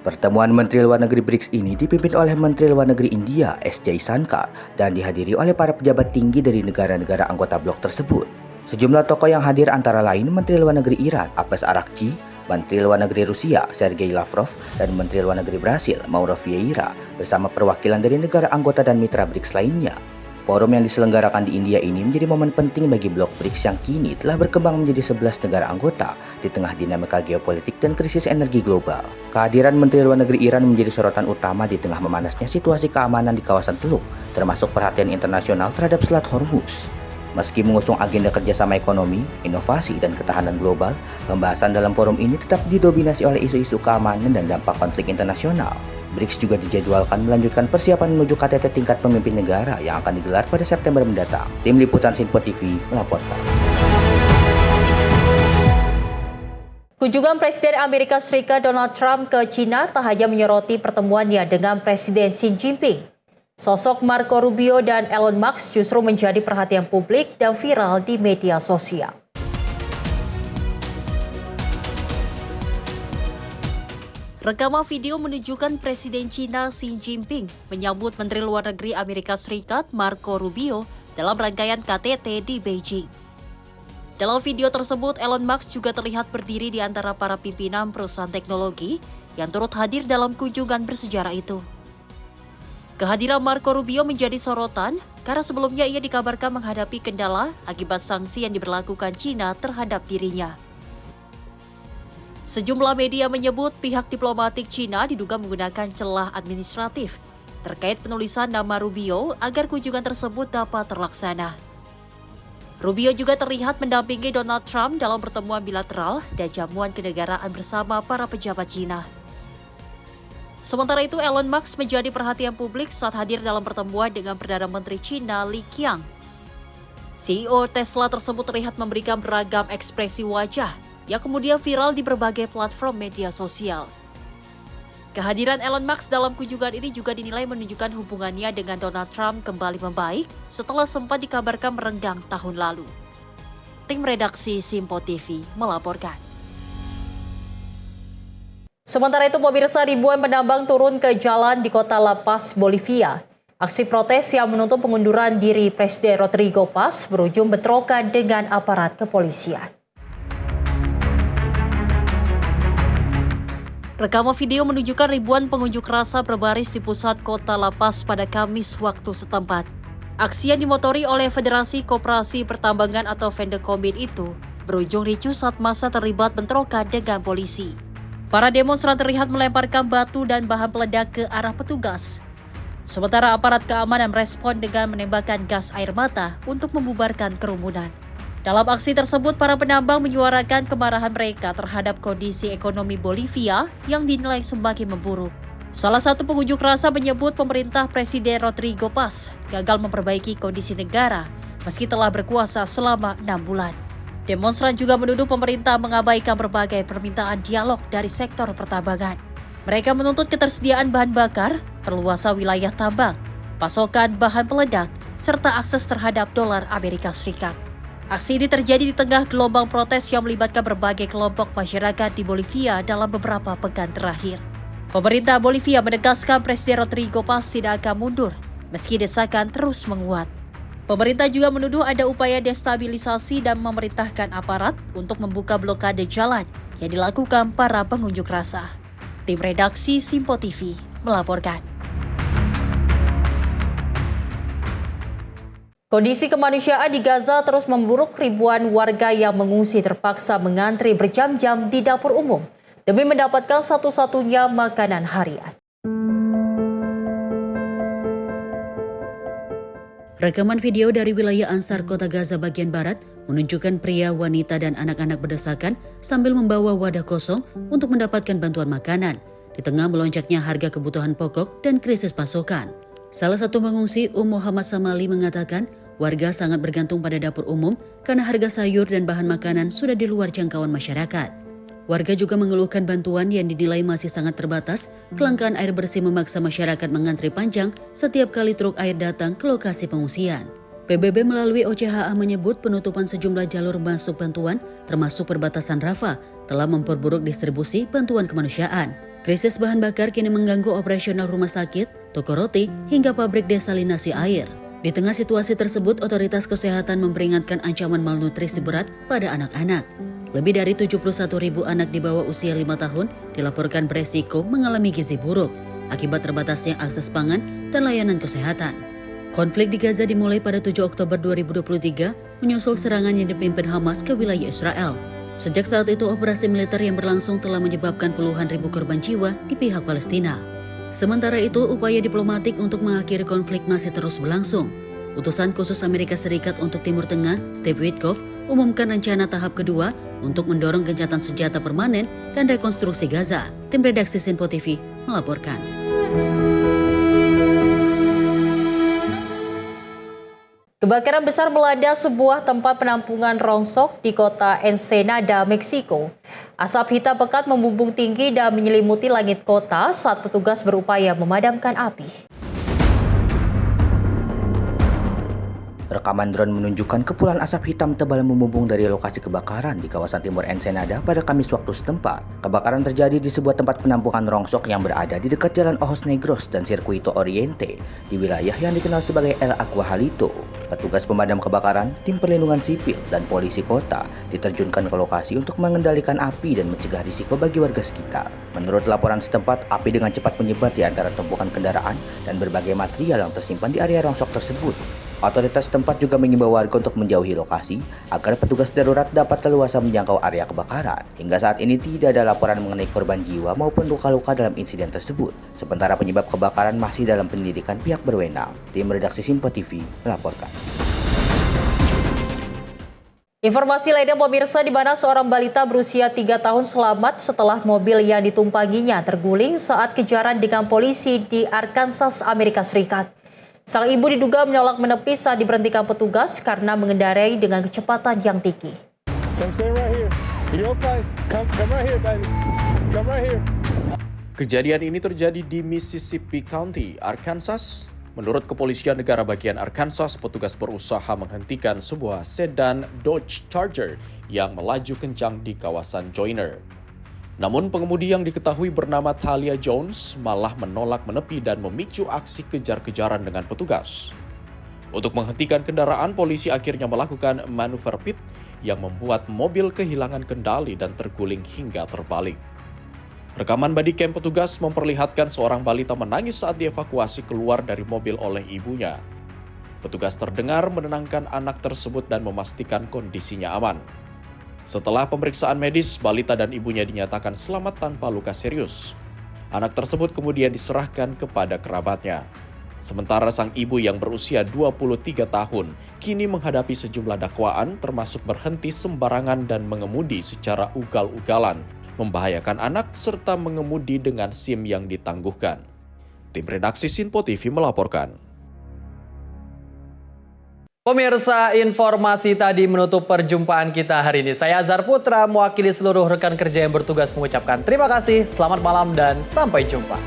Pertemuan Menteri Luar Negeri BRICS ini dipimpin oleh Menteri Luar Negeri India S. Jaishankar dan dihadiri oleh para pejabat tinggi dari negara-negara anggota blok tersebut. Sejumlah tokoh yang hadir antara lain Menteri Luar Negeri Iran Abbas Araghchi, Menteri Luar Negeri Rusia Sergei Lavrov, dan Menteri Luar Negeri Brasil Mauro Vieira bersama perwakilan dari negara anggota dan mitra BRICS lainnya. Forum yang diselenggarakan di India ini menjadi momen penting bagi blok BRICS yang kini telah berkembang menjadi 11 negara anggota di tengah dinamika geopolitik dan krisis energi global. Kehadiran Menteri Luar Negeri Iran menjadi sorotan utama di tengah memanasnya situasi keamanan di kawasan Teluk, termasuk perhatian internasional terhadap Selat Hormuz. Meski mengusung agenda kerjasama ekonomi, inovasi, dan ketahanan global, pembahasan dalam forum ini tetap didominasi oleh isu-isu keamanan dan dampak konflik internasional. BRICS juga dijadwalkan melanjutkan persiapan menuju KTT tingkat pemimpin negara yang akan digelar pada September mendatang. Tim Liputan Simpo TV melaporkan. Kunjungan Presiden Amerika Serikat Donald Trump ke China tak hanya menyoroti pertemuannya dengan Presiden Xi Jinping. Sosok Marco Rubio dan Elon Musk justru menjadi perhatian publik dan viral di media sosial. Rekaman video menunjukkan Presiden China Xi Jinping menyambut Menteri Luar Negeri Amerika Serikat Marco Rubio dalam rangkaian KTT di Beijing. Dalam video tersebut, Elon Musk juga terlihat berdiri di antara para pimpinan perusahaan teknologi yang turut hadir dalam kunjungan bersejarah itu. Kehadiran Marco Rubio menjadi sorotan karena sebelumnya ia dikabarkan menghadapi kendala akibat sanksi yang diberlakukan China terhadap dirinya. Sejumlah media menyebut pihak diplomatik China diduga menggunakan celah administratif terkait penulisan nama Rubio agar kunjungan tersebut dapat terlaksana. Rubio juga terlihat mendampingi Donald Trump dalam pertemuan bilateral dan jamuan kenegaraan bersama para pejabat China. Sementara itu, Elon Musk menjadi perhatian publik saat hadir dalam pertemuan dengan Perdana Menteri China Li Qiang. CEO Tesla tersebut terlihat memberikan beragam ekspresi wajah yang kemudian viral di berbagai platform media sosial. Kehadiran Elon Musk dalam kunjungan ini juga dinilai menunjukkan hubungannya dengan Donald Trump kembali membaik setelah sempat dikabarkan merenggang tahun lalu. Tim redaksi Simpo TV melaporkan. Sementara itu, pemirsa, ribuan penambang turun ke jalan di kota La Paz, Bolivia. Aksi protes yang menuntut pengunduran diri Presiden Rodrigo Paz berujung bentrokan dengan aparat kepolisian. Rekaman video menunjukkan ribuan pengunjuk rasa berbaris di pusat kota La Paz pada Kamis waktu setempat. Aksi yang dimotori oleh Federasi Koperasi Pertambangan atau Fendecombin itu berujung ricuh saat massa terlibat bentrokan dengan polisi. Para demonstran terlihat melemparkan batu dan bahan peledak ke arah petugas. Sementara aparat keamanan merespon dengan menembakkan gas air mata untuk membubarkan kerumunan. Dalam aksi tersebut, para penambang menyuarakan kemarahan mereka terhadap kondisi ekonomi Bolivia yang dinilai semakin memburuk. Salah satu pengunjuk rasa menyebut pemerintah Presiden Rodrigo Paz gagal memperbaiki kondisi negara meski telah berkuasa selama 6 bulan. Demonstran juga menuduh pemerintah mengabaikan berbagai permintaan dialog dari sektor pertambangan. Mereka menuntut ketersediaan bahan bakar, perluasan wilayah tambang, pasokan bahan peledak, serta akses terhadap dolar Amerika Serikat. Aksi ini terjadi di tengah gelombang protes yang melibatkan berbagai kelompok masyarakat di Bolivia dalam beberapa pekan terakhir. Pemerintah Bolivia menegaskan Presiden Rodrigo Paz tidak akan mundur, meski desakan terus menguat. Pemerintah juga menuduh ada upaya destabilisasi dan memerintahkan aparat untuk membuka blokade jalan yang dilakukan para pengunjuk rasa. Tim redaksi Simpo TV melaporkan. Kondisi kemanusiaan di Gaza terus memburuk. Ribuan warga yang mengungsi terpaksa mengantri berjam-jam di dapur umum demi mendapatkan satu-satunya makanan harian. Rekaman video dari wilayah Ansar Kota Gaza bagian barat menunjukkan pria, wanita, dan anak-anak berdesakan sambil membawa wadah kosong untuk mendapatkan bantuan makanan di tengah melonjaknya harga kebutuhan pokok dan krisis pasokan. Salah satu pengungsi, Muhammad Samali, mengatakan warga sangat bergantung pada dapur umum karena harga sayur dan bahan makanan sudah di luar jangkauan masyarakat. Warga juga mengeluhkan bantuan yang dinilai masih sangat terbatas. Kelangkaan air bersih memaksa masyarakat mengantri panjang setiap kali truk air datang ke lokasi pengungsian. PBB melalui OCHA menyebut penutupan sejumlah jalur masuk bantuan, termasuk perbatasan Rafah, telah memperburuk distribusi bantuan kemanusiaan. Krisis bahan bakar kini mengganggu operasional rumah sakit, toko roti, hingga pabrik desalinasi air. Di tengah situasi tersebut, otoritas kesehatan memperingatkan ancaman malnutrisi berat pada anak-anak. Lebih dari 71.000 anak di bawah usia 5 tahun dilaporkan beresiko mengalami gizi buruk akibat terbatasnya akses pangan dan layanan kesehatan. Konflik di Gaza dimulai pada 7 Oktober 2023 menyusul serangan yang dipimpin Hamas ke wilayah Israel. Sejak saat itu, operasi militer yang berlangsung telah menyebabkan puluhan ribu korban jiwa di pihak Palestina. Sementara itu, upaya diplomatik untuk mengakhiri konflik masih terus berlangsung. Utusan khusus Amerika Serikat untuk Timur Tengah, Steve Witkoff, umumkan rencana tahap kedua untuk mendorong gencatan senjata permanen dan rekonstruksi Gaza. Tim redaksi Simpo TV melaporkan. Kebakaran besar melanda sebuah tempat penampungan rongsok di kota Ensenada, Meksiko. Asap hitam pekat membumbung tinggi dan menyelimuti langit kota saat petugas berupaya memadamkan api. Rekaman drone menunjukkan kepulan asap hitam tebal membumbung dari lokasi kebakaran di kawasan timur Ensenada pada Kamis waktu setempat. Kebakaran terjadi di sebuah tempat penampungan rongsok yang berada di dekat Jalan Ojos Negros dan Circuito Oriente di wilayah yang dikenal sebagai El Aguajalito. Petugas pemadam kebakaran, tim perlindungan sipil, dan polisi kota diterjunkan ke lokasi untuk mengendalikan api dan mencegah risiko bagi warga sekitar. Menurut laporan setempat, api dengan cepat menyebar di antara tumpukan kendaraan dan berbagai material yang tersimpan di area rongsok tersebut. Otoritas setempat juga mengimbau warga untuk menjauhi lokasi agar petugas darurat dapat leluasa menjangkau area kebakaran. Hingga saat ini tidak ada laporan mengenai korban jiwa maupun luka-luka dalam insiden tersebut. Sementara penyebab kebakaran masih dalam penyelidikan pihak berwenang. Tim redaksi Simpo TV melaporkan. Informasi lainnya pemirsa, di mana seorang balita berusia 3 tahun selamat setelah mobil yang ditumpanginya terguling saat kejaran dengan polisi di Arkansas, Amerika Serikat. Sang ibu diduga menolak menepi saat diberhentikan petugas karena mengendarai dengan kecepatan yang tinggi. Kejadian ini terjadi di Mississippi County, Arkansas. Menurut Kepolisian Negara Bagian Arkansas, petugas berusaha menghentikan sebuah sedan Dodge Charger yang melaju kencang di kawasan Joyner. Namun pengemudi yang diketahui bernama Talia Jones malah menolak menepi dan memicu aksi kejar-kejaran dengan petugas. Untuk menghentikan kendaraan, polisi akhirnya melakukan manuver pit yang membuat mobil kehilangan kendali dan terguling hingga terbalik. Rekaman bodycam petugas memperlihatkan seorang balita menangis saat dievakuasi keluar dari mobil oleh ibunya. Petugas terdengar menenangkan anak tersebut dan memastikan kondisinya aman. Setelah pemeriksaan medis, balita dan ibunya dinyatakan selamat tanpa luka serius. Anak tersebut kemudian diserahkan kepada kerabatnya. Sementara sang ibu yang berusia 23 tahun kini menghadapi sejumlah dakwaan termasuk berhenti sembarangan dan mengemudi secara ugal-ugalan, membahayakan anak serta mengemudi dengan SIM yang ditangguhkan. Tim redaksi Sinpo TV melaporkan. Pemirsa, informasi tadi menutup perjumpaan kita hari ini. Saya Azhar Putra, mewakili seluruh rekan kerja yang bertugas mengucapkan terima kasih, selamat malam dan sampai jumpa.